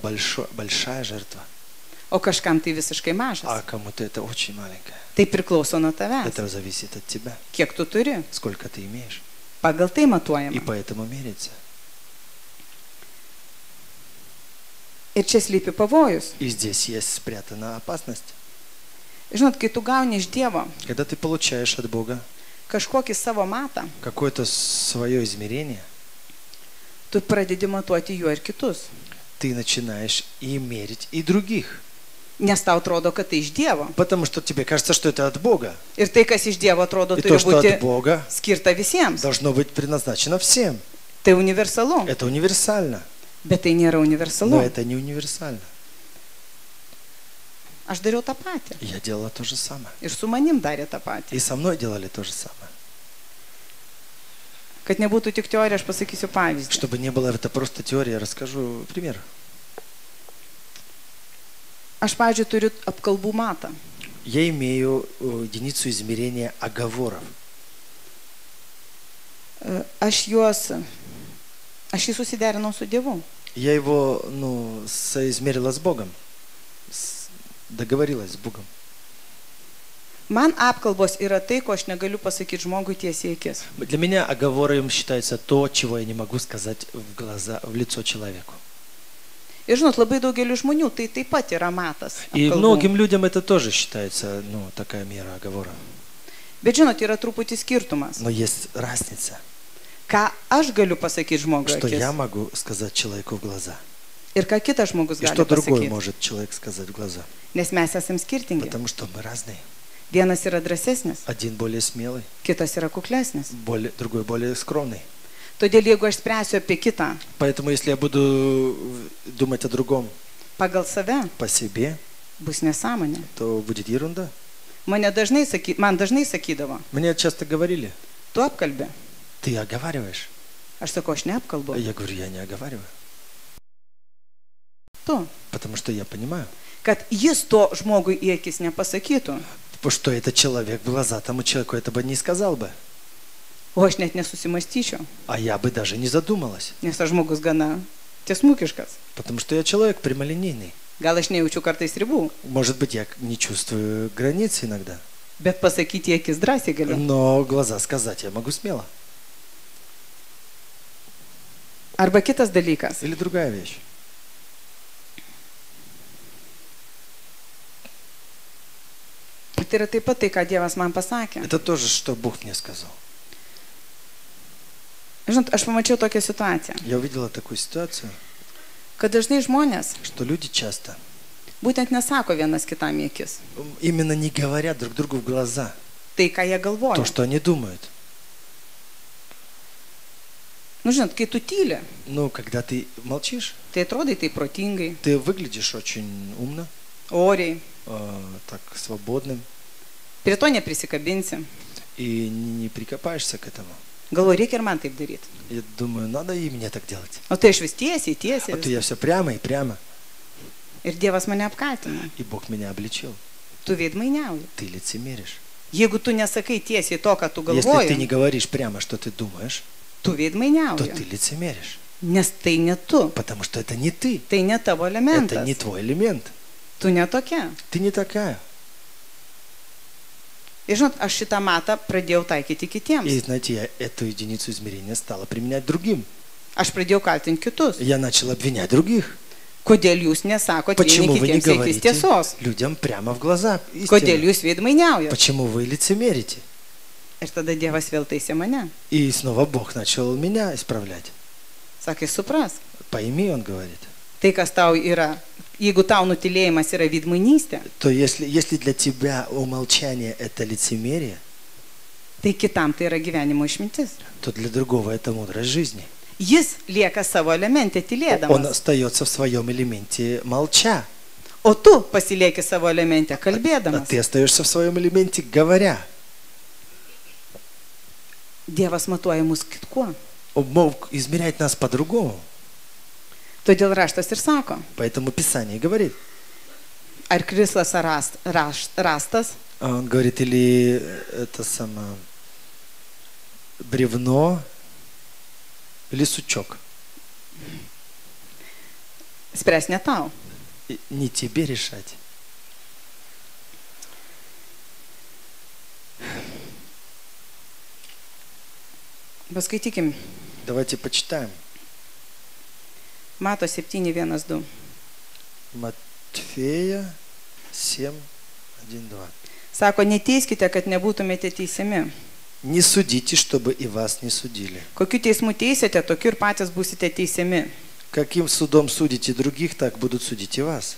S2: большая жертва.
S3: o kažkam tai visiškai
S2: А
S3: mažas.
S2: кому-то это очень маленькая.
S3: Tai priklauso nuo tavęs,
S2: Это зависит от тебя.
S3: kiek tu turi.
S2: Сколько ты имеешь.
S3: Pagal tai
S2: И
S3: matuojama.
S2: поэтому мерится.
S3: Ir čia slypi pavojus.
S2: И здесь есть спрятана опасность.
S3: Žinot, kai tu gauni iš Dievo
S2: Когда ты получаешь от Бога
S3: kažkokį savo matą,
S2: какое-то свое измерение,
S3: tu pradedi matuoti juo ir kitus.
S2: ты начинаешь и мерить и других.
S3: Nes tau atrodo, kad tai iš Dievo.
S2: Потому что тебе кажется, что это от Бога.
S3: Ir tai, kas iš Dievo atrodo,
S2: И
S3: turi
S2: то, что
S3: būti
S2: от Бога,
S3: skirta visiems.
S2: должно быть предназначено всем.
S3: Tai universalu.
S2: Это универсально.
S3: Bet tai nėra
S2: Но
S3: universalu.
S2: это не универсально.
S3: Aš dariau tą patį.
S2: Я делала то же самое.
S3: Ir su manim darė tą patį.
S2: И со мной делали то же самое.
S3: Kad nebūtų tik teorija, aš pasakysiu pavyzdį.
S2: Чтобы не было это просто теория, расскажу пример.
S3: Aš, pavyzdžiui, turiu apkalbų matą.
S2: Я имею единицу измерения оговоров.
S3: Aš jį susiderinau su Dievu.
S2: Я его, соизмерила с Богом. Договорилась с Богом.
S3: Man apkalbos yra tai, ko aš negaliu pasakyti žmogui tiesiai į akis.
S2: Для меня оговором считается то, чего я не могу сказать в лицо человеку.
S3: Ir žinot, labai daugeliu žmonių tai taip pat yra matas.
S2: И
S3: apkalbų.
S2: многим людям это тоже считается, такая мера оговора.
S3: Bet žinot, yra truputį skirtumas.
S2: Но есть разница,
S3: Ką aš galiu pasakyti žmogui
S2: что я
S3: akis
S2: могу сказать человеку в глаза.
S3: ir ką kitas žmogus
S2: И
S3: gali
S2: что другой
S3: pasakyti.
S2: может человек сказать в глаза.
S3: Nes mes esame skirtingi.
S2: Потому что мы разные.
S3: Vienas yra drąsesnis,
S2: Один более смелый,
S3: kitas yra kuklesnis.
S2: другой более скромный.
S3: Todėl jeigu aš spręsiu apie kitą
S2: Поэтому если я буду думать о другом
S3: pagal save,
S2: по себе,
S3: bus nesąmonė.
S2: то будет ерунда.
S3: Man dažnai sakydavo,
S2: Мне часто говорили,
S3: tu apkalbė.
S2: ты оговариваешь.
S3: Aš sakau, aš neapkalbu.
S2: Я говорю, я не оговариваю.
S3: Tu.
S2: Потому что я понимаю,
S3: Kad jis to žmogui į akis nepasakytų.
S2: что этот человек в глаза тому человеку это бы не сказал бы.
S3: O aš net nesusimastyčiau,
S2: А я бы даже не задумалась.
S3: nes aš žmogus gana tiesmukiškas.
S2: Потому что я человек прямолинейный.
S3: Gal aš nejaučiu kartais ribų,
S2: Может быть, я не чувствую границ иногда.
S3: bet pasakyti į akis drąsiai galiu.
S2: Но глаза сказать я могу смело.
S3: Arba kitas dalykas.
S2: Или другая вещь.
S3: Tai yra taip pat tai, ką Dievas man pasakė.
S2: Это тоже, что Бог мне сказал.
S3: Žinot, aš pamačiau tokią situaciją,
S2: Я увидела такую ситуацию,
S3: kad dažnai žmonės
S2: что люди часто
S3: būtent nesako vienas kitam į akis.
S2: именно не говорят друг другу в глаза
S3: Tai, ką jie galvoja.
S2: то, что они думают.
S3: Nu, žinot, kai tu tyli,
S2: Когда ты молчишь,
S3: tai atrodai tai protingai,
S2: ты выглядишь очень умно,
S3: oriai,
S2: так свободным,
S3: prie to neprisikabinsi.
S2: и не прикопаешься к этому.
S3: Galvoju, reikia ir man taip daryti.
S2: Я думаю, надо и мне так делать.
S3: O tai aš vis tiesiai,
S2: А то
S3: tiesiai.
S2: я все прямо и прямо.
S3: Ir Dievas mane apkaltina.
S2: И Бог меня обличил.
S3: Tu veidmainiauji.
S2: Ты лицемеришь.
S3: Jeigu tu nesakai tiesiai to, ką tu
S2: Если ты не
S3: galvoji,
S2: говоришь прямо, что ты думаешь,
S3: tu
S2: то ты
S3: veidmainiauji.
S2: лицемеришь.
S3: Nes tai ne tu.
S2: Потому что это не ты.
S3: Tai ne tavo
S2: Это
S3: elementas.
S2: не твой элемент.
S3: Tu netokia.
S2: Ты не такая.
S3: Ir žinot, aš šitą matą pradėjau taikyti kitiems.
S2: И знаете, я эту единицу измерения стала применять другим.
S3: Aš pradėjau kaltinti kitus.
S2: Я начал обвинять других.
S3: Kodėl jūs nesakote
S2: Почему
S3: vieni
S2: вы не
S3: kitiems eikis
S2: говорите
S3: tiesos?
S2: людям прямо в глаза
S3: Kodėl
S2: истину?
S3: jūs veidmainiaujate?
S2: Почему вы лицемерите?
S3: Ir tada Dievas vėl taisė mane.
S2: И снова Бог начал меня исправлять.
S3: Sakė, supras.
S2: Pойми, он говорит.
S3: Tai, kas tau yra, jeigu tau nutilėjimas yra veidmainystė,
S2: То если для тебя умолчание это лицемерие,
S3: tai kitam tai yra gyvenimo išmintis.
S2: то для другого это мудрость жизни.
S3: Jis lieka savo elemente
S2: Он
S3: tylėdamas,
S2: остается в своем элементе молча,
S3: o tu pasilieki savo elemente
S2: а
S3: kalbėdamas.
S2: ты остаешься в своем элементе говоря.
S3: Dievas matuoja mus kitkuo.
S2: Он мог измерять нас по-другому.
S3: Todėl raštas ir sako,
S2: Поэтому Писание говорит.
S3: ar krislas ar rastas,
S2: Он говорит, или это самое бревно, или сучок.
S3: spręs ne tau.
S2: И не тебе решать.
S3: Paskaitykim,
S2: Давайте почитаем.
S3: Mato 7:1-2.
S2: Матфея 7, 1, 2.
S3: Sako, neteiskite, kad nebūtumėte teisiami.
S2: Не судите, чтобы и вас не судили.
S3: Kokiu teismu teisėte, tokiu ir patys būsite teisiami.
S2: Каким судом судите других, так будут судить и вас.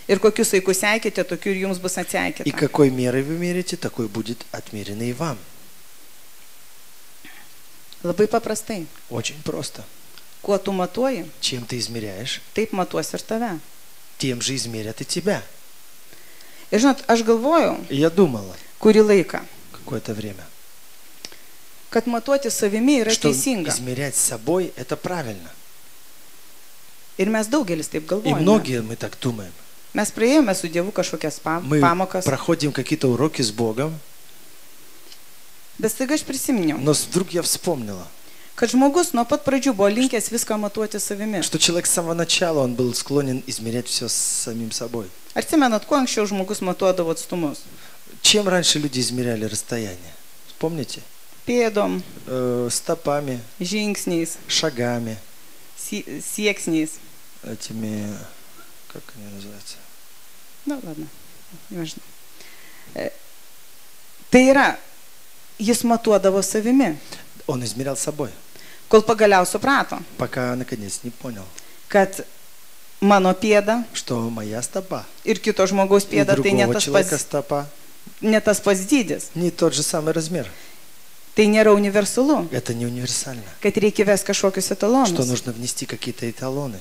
S3: Ir kokius saikus seikite, tokių ir jums bus
S2: И
S3: atseikėta.
S2: какой мерой вы мерите, такой будет отмерено и вам.
S3: Labai paprastai.
S2: Очень просто.
S3: Kuo tu matuoji,
S2: Чем ты измеряешь,
S3: taip matuos ir tave.
S2: тем же измерят и тебя.
S3: Ir žinot, aš galvoju,
S2: И я думала
S3: kurį laiką,
S2: какое-то время,
S3: kad matuoti savimi yra
S2: что
S3: teisinga.
S2: измерять собой это правильно.
S3: Ir mes daugelis taip
S2: И
S3: galvojame.
S2: многие мы так думаем.
S3: Mes praėjome su Dievu kažkokias
S2: Мы
S3: pamokas,
S2: проходим какие-то уроки с Богом,
S3: bet staiga aš prisiminiau,
S2: но вдруг я вспомнила,
S3: kad žmogus nuo pat pradžių buvo linkęs viską matuoti savimi.
S2: что человек с самого начала он был склонен измерять все с самим собой.
S3: Ar atsimenat, kuo anksčiau žmogus matuodavo atstumus?
S2: Чем раньше люди измеряли расстояние? Помните?
S3: Pėdom,
S2: Стопами,
S3: žingsniais,
S2: шагами,
S3: sieksniais.
S2: этими, как они называются?
S3: Na, ladna, nežinau. Tai yra, jis matuodavo savimi,
S2: Он измерял собой,
S3: kol pagaliau suprato,
S2: пока наконец не понял,
S3: kad mano pėda
S2: что моя стопа
S3: ir kito žmogaus
S2: и
S3: pėda tai
S2: другого человека стопа
S3: ne tas pats dydis,
S2: не тот же самый размер.
S3: tai nėra universalu,
S2: Это не универсально.
S3: kad reikia ves kažkokius
S2: Что
S3: etalonus.
S2: нужно внести какие-то эталоны.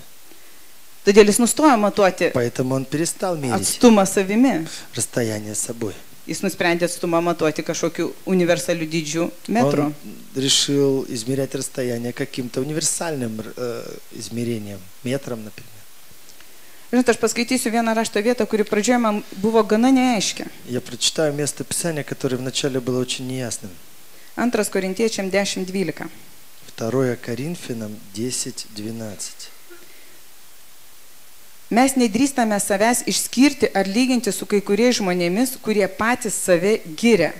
S3: Todėl jis nustojo matuoti
S2: Поэтому он перестал мерить
S3: atstumą savimi.
S2: расстояние с собой.
S3: Jis nusprendė atstumą matuoti kažkokiu universaliu dydžiu metru.
S2: Он решил измерять расстояние каким-то универсальным измерением, метром, например.
S3: Žinot, aš paskaitysiu vieną rašto vietą, kuri pradžioje man buvo gana neaiški.
S2: Я прочитаю место Писания, которое вначале было очень неясным.
S3: 2 Korintiečiam 10:12.
S2: 2 Коринфянам 10:12.
S3: Mes nedrįstame savęs išskirti ar lyginti su kai kuriais žmonėmis, kurie patys save giria.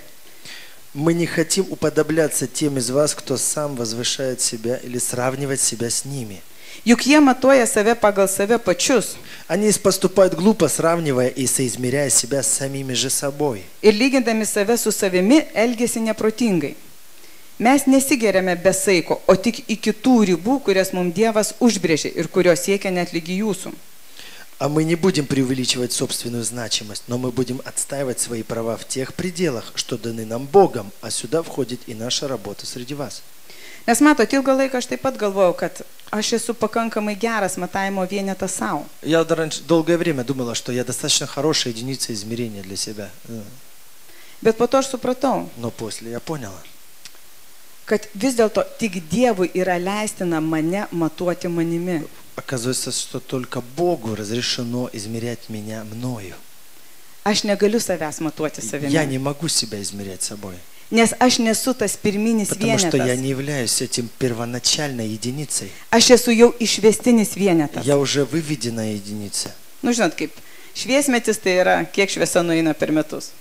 S2: Мы не хотим уподобляться тем из вас, кто сам возвышает себя или сравнивать себя с ними.
S3: Juk jie matuoja save pagal save pačius
S2: Они поступают глупо, сравнивая и соизмеряя себя с самими же собой.
S3: ir lygindami save su savimi elgesi neprotingai. Mes nesigeriame be saiko, o tik iki tų ribų, kurias mums Dievas užbrėžė ir kurios siekia net lygi jūsų.
S2: А мы не будем преувеличивать собственную значимость, но мы будем отстаивать свои права в тех пределах, что даны нам Богом, а сюда входит и наша работа среди вас.
S3: Nes matot, ilgą laiką aš taip pat galvojau, kad aš esu pakankamai geras matavimo vienetas savo.
S2: Я долгое время думала, что я достаточно хорошая единица измерения для себя.
S3: Bet po to aš supratau,
S2: Но после я поняла,
S3: kad vis dėlto tik Dievui yra leistina mane matuoti manimi.
S2: оказывается, что только Богу разрешено измерять меня мною.
S3: Aš negaliu savęs matuoti
S2: Я
S3: savimi,
S2: не могу себя измерять собой,
S3: nes aš nesu tas pirminis
S2: потому что я
S3: vienetas.
S2: не являюсь этим первоначальной единицей.
S3: Aš esu jau išvestinis vienetas.
S2: Я уже выведенная единица.
S3: Nu, žinot, kaip šviesmetis tai yra, kiek šviesa nueina per metus.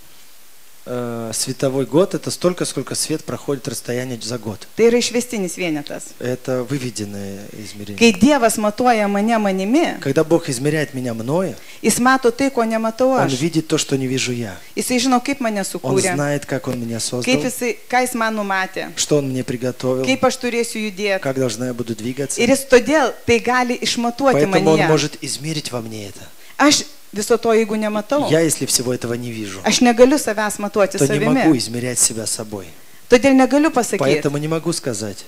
S2: Световой год – это столько, сколько свет проходит расстояние за год.
S3: Tai yra išvestinis vienetas.
S2: Это выведенное измерение.
S3: Kai Dievas matuoja mane manimi,
S2: Когда Бог измеряет меня мною,
S3: jis mato tai, ko nematau
S2: Он
S3: aš.
S2: видит то, что не вижу я.
S3: Jisai žino, kaip mane
S2: Он
S3: sukūrė,
S2: знает, как Он меня создал,
S3: ką jis man numatė,
S2: что Он мне приготовил,
S3: kaip aš turėsiu judėti.
S2: как должна я буду двигаться.
S3: Ir jis todėl tai gali išmatuoti
S2: Поэтому Он
S3: manyje.
S2: может измерить во мне это.
S3: Aš viso to, jeigu nematau,
S2: Я, если всего этого не вижу,
S3: aš negaliu savęs matuoti
S2: то не могу
S3: savimi.
S2: измерять себя собой.
S3: Todėl negaliu pasakyti,
S2: Поэтому не могу сказать.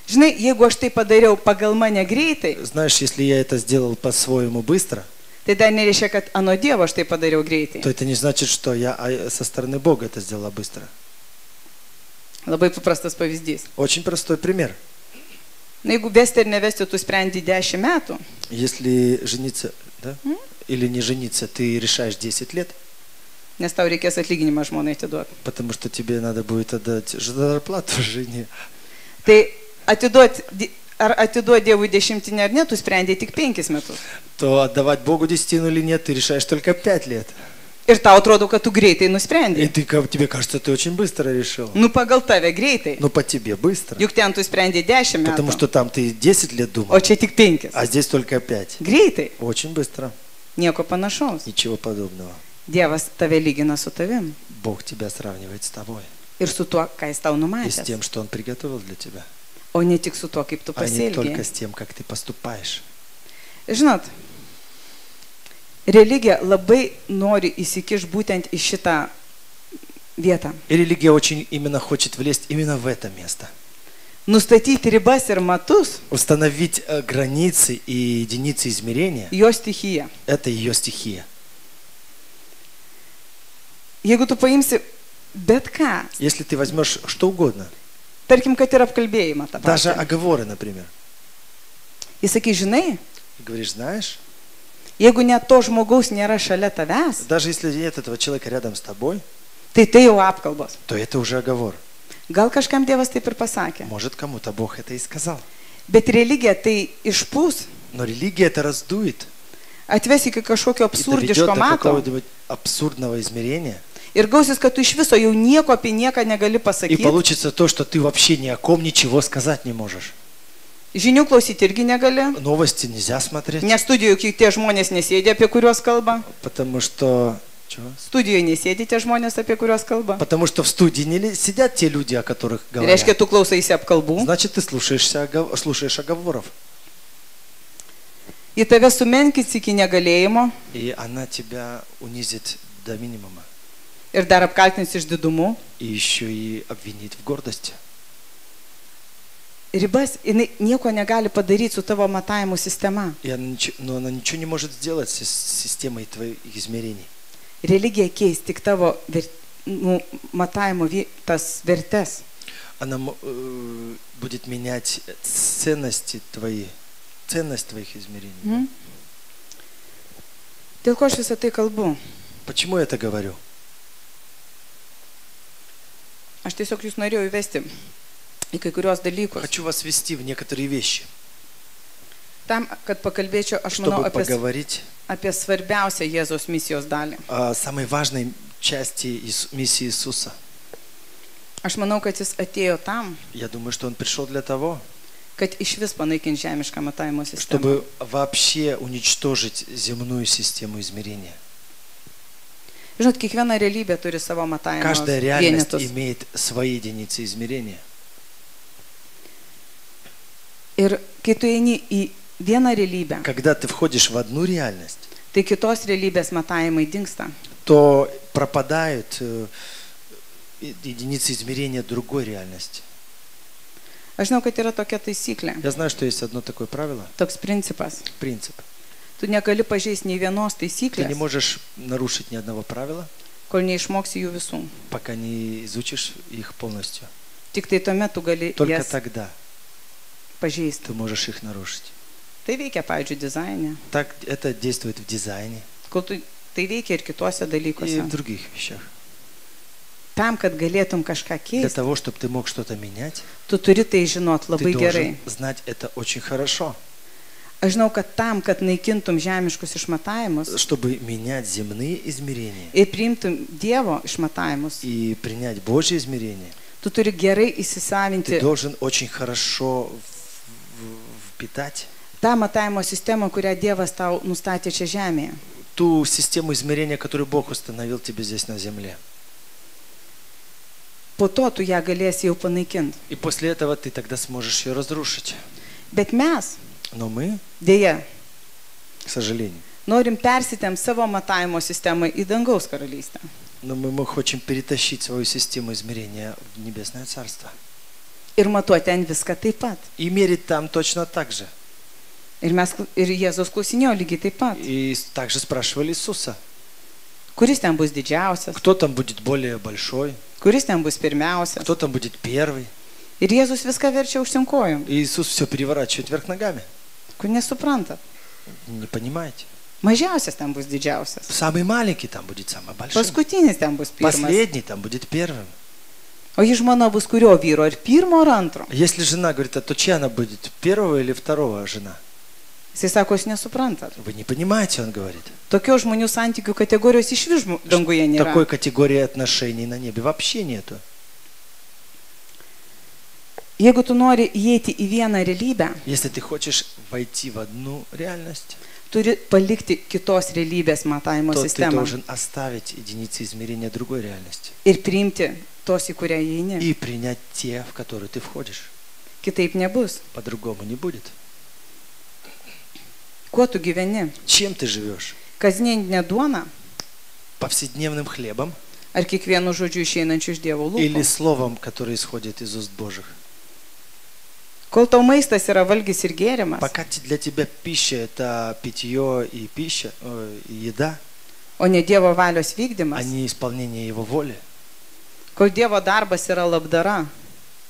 S3: žinai, jeigu aš tai padariau pagal mane greitai,
S2: Знаешь, если я это сделал по-своему быстро,
S3: tai dar nereiškia, kad ano Dievo aš tai padariau greitai.
S2: то это не значит, что я со стороны Бога это сделала быстро.
S3: Labai paprastas pavyzdys.
S2: Очень простой пример.
S3: Na, jeigu vesti ir nevesti, tu sprendi 10 metų,
S2: Если жениться, да? Или не жениться, ты решаешь 10 лет,
S3: nes tau reikės atlyginimą žmonai atiduoti.
S2: потому что тебе надо будет отдать зарплату жене.
S3: Tai ar atiduoti Dievui dešimtinę ar ne, tu sprendi tik 5 metus.
S2: То отдавать Богу десятину или нет, ты решаешь только 5 лет.
S3: Ir tau atrodo, kad tu greitai
S2: И
S3: nusprendi.
S2: тебе кажется, ты очень быстро решил.
S3: Nu, pagal tave greitai.
S2: Но по тебе быстро.
S3: Juk ten tu sprendi 10
S2: Потому
S3: metų,
S2: что там ты 10 лет
S3: o
S2: думал,
S3: čia tik 5.
S2: а здесь только 5.
S3: Greitai.
S2: Очень быстро.
S3: Nieko panašaus.
S2: Ничего подобного.
S3: Dievas tave lygina su tavim
S2: Бог тебя сравнивает с тобой.
S3: ir su tuo, ką jis tau
S2: И с
S3: numatė,
S2: тем, что Он приготовил для тебя.
S3: o ne tik su tuo, kaip tu
S2: А не только
S3: pasielgi.
S2: с тем, как ты поступаешь.
S3: Žinot, Religija labai nori įsikiš būtent į šitą vietą.
S2: И религия очень именно хочет влезть именно в это место.
S3: Nustatyti ribas ir matus
S2: Установить границы и единицы измерения
S3: jo stichija.
S2: – это ее стихия.
S3: Jeigu tu paimsi bet ką,
S2: Если ты возьмешь что угодно,
S3: tarkim, kad ir apkalbėjimą tą
S2: даже
S3: patį.
S2: оговоры, например,
S3: Jis sakys, žinai,
S2: и говоришь, знаешь,
S3: jeigu net to žmogaus nėra šalia tavęs,
S2: даже если нет этого человека рядом с тобой,
S3: tai tai jau apkalbos.
S2: то это уже оговор.
S3: Gal kažkam Dievas taip ir pasakė.
S2: Может, кому-то Бог это и сказал.
S3: Bet religija tai išpūs,
S2: Но религия это раздует
S3: atves iki kažkokio
S2: и доведет
S3: absurdiško
S2: до
S3: mato.
S2: какого-то абсурдного измерения.
S3: Ir gausis, kad tu iš viso jau nieko apie nieką negali
S2: И
S3: pasakyti.
S2: получится то, что ты вообще ни о ком ничего сказать не можешь.
S3: Žinių klausyti irgi negali.
S2: Новости нельзя смотреть,
S3: Nes studijoje juk tie žmonės nesėdė, apie kuriuos kalba.
S2: потому что... Чего?
S3: Studijoje nesėdė tie žmonės, apie kuriuos kalba.
S2: Потому что в студии не сидят те люди, о которых
S3: Reiškia,
S2: говорят.
S3: tu klausaisi apkalbų.
S2: Значит, ты слушаешь оговоров.
S3: Į tave sumenkins iki negalėjimo
S2: И она тебя унизит до минимума.
S3: ir dar apkaltins išdidumu.
S2: И еще и обвинит в гордости.
S3: Ribas, jinai nieko negali padaryti su tavo matavimo sistema.
S2: Но она ничего не может сделать с системой твоих измерений.
S3: Religija keis tik tavo matavimo tas vertes.
S2: Она будет менять ценность твоих измерений.
S3: Dėl ko aš visą tai kalbu?
S2: Почему я это говорю?
S3: Aš tiesiog jūs norėjau įvesti į kai kurios dalykus.
S2: Хочу вас ввести в некоторые вещи,
S3: Tam, kad pakalbėčiau, aš manau,
S2: чтобы поговорить
S3: apie svarbiausią Jėzaus misijos dalį.
S2: о самой важной части миссии Иисуса.
S3: Aš manau, kad jis atėjo tam,
S2: Я думаю, что Он пришел для того,
S3: kad iš vis panaikint žemišką matavimo sistemą.
S2: чтобы вообще уничтожить земную систему измерения.
S3: Žinot, kiekviena realybė turi savo matavimo
S2: Каждая реальность
S3: vienetus.
S2: имеет свои единицы измерения.
S3: Ir kai tu eini į vieną realybę,
S2: Когда ты входишь в одну реальность,
S3: tai kitos realybės matavimai dingsta.
S2: то пропадают единицы измерения другой реальности.
S3: Aš žinau, kad yra tokia taisyklė,
S2: Я знаю, что есть одно такое правило,
S3: toks principas.
S2: принцип.
S3: Tu negali pažeisti nei vienos
S2: Ты не
S3: taisyklės,
S2: можешь нарушить ни одного правила,
S3: kol neišmoksi jų visų.
S2: пока не изучишь их полностью.
S3: Tik tai tuomet tu gali
S2: Только
S3: jas
S2: тогда
S3: pažeisti.
S2: ты можешь их нарушить.
S3: Tai veikia, pavyzdžiui, dizaine.
S2: Так это действует в дизайне
S3: Tai veikia ir kitose
S2: и
S3: dalykuose.
S2: в других вещах.
S3: Tam, kad galėtum kažką
S2: Для
S3: keisti,
S2: того, чтобы ты мог что-то менять,
S3: tu turi tai žinot
S2: ты
S3: labai gerai.
S2: должен знать это очень хорошо.
S3: Aš žinau, kad tam, kad naikintum žemiškus išmatavimus
S2: Чтобы менять земные измерения
S3: ir priimtum Dievo išmatavimus,
S2: и принять Божье измерение,
S3: tu turi gerai
S2: ты
S3: įsisavinti
S2: должен очень хорошо впитать
S3: tą matavimo sistemą, kurią Dievas tau nustatė čia žemėje.
S2: ту систему измерения, которую Бог установил тебе здесь на земле.
S3: Po to tu ją galėsi jau panaikinti.
S2: И после этого ты тогда сможешь ее разрушить.
S3: Bet mes,
S2: Но мы,
S3: dėja,
S2: к сожалению,
S3: norim persitėm savo matavimo sistemą į dangaus karalystę.
S2: мы хотим перетащить свою систему измерения в Небесное Царство.
S3: Ir matuoti ten viską taip pat.
S2: И мерить там точно так же.
S3: Ir Jėzus klausinėjo lygiai taip pat.
S2: И также спрашивали Иисуса,
S3: Kuris ten bus didžiausias,
S2: кто там будет более большой,
S3: kuris ten bus pirmiausias.
S2: кто там будет первый.
S3: Ir Jėzus viską verčia aukštinkojom,
S2: И Иисус все переворачивает вверх ногами.
S3: kur nesupranta.
S2: Не понимаете?
S3: Mažiausias ten bus didžiausias.
S2: Самый маленький там будет самый большой.
S3: Paskutinis ten bus pirmas.
S2: Последний там будет первым.
S3: O ji žmona bus kurio vyro, ar pirmo, ar antro?
S2: Если жена говорит, то чья она будет? Первого или второго жена?
S3: Jisai sako, jūs nesuprantat.
S2: Вы не понимаете, он говорит.
S3: Tokio žmonių santykių kategorijos iš vis danguje nėra.
S2: Такой категории отношений на небе вообще нету.
S3: Jeigu tu nori įeiti į vieną realybę,
S2: Если ты хочешь войти в одну реальность,
S3: turi palikti kitos realybės matavimo
S2: то ты
S3: sistemą
S2: должен оставить единицы измерения другой реальности
S3: ir priimti tos, į kurią įeini.
S2: и принять те, в которые ты входишь.
S3: Kitaip nebus.
S2: По-другому не будет.
S3: Kuo tu gyveni?
S2: Чем ты живешь?
S3: kasdieninė duona,
S1: повседневным хлебом
S3: ar kiekvienu žodžiu išeinančiu iš Dievo
S1: или
S3: lūpų.
S1: словом, которое исходит из уст Божьих.
S3: Kol tau maistas yra valgis ir gėrimas,
S1: Пока для тебя пища это питье и пища, и еда,
S3: o ne Dievo valios
S1: а
S3: vykdymas,
S1: не исполнение Его воли.
S3: kol Dievo darbas yra labdara,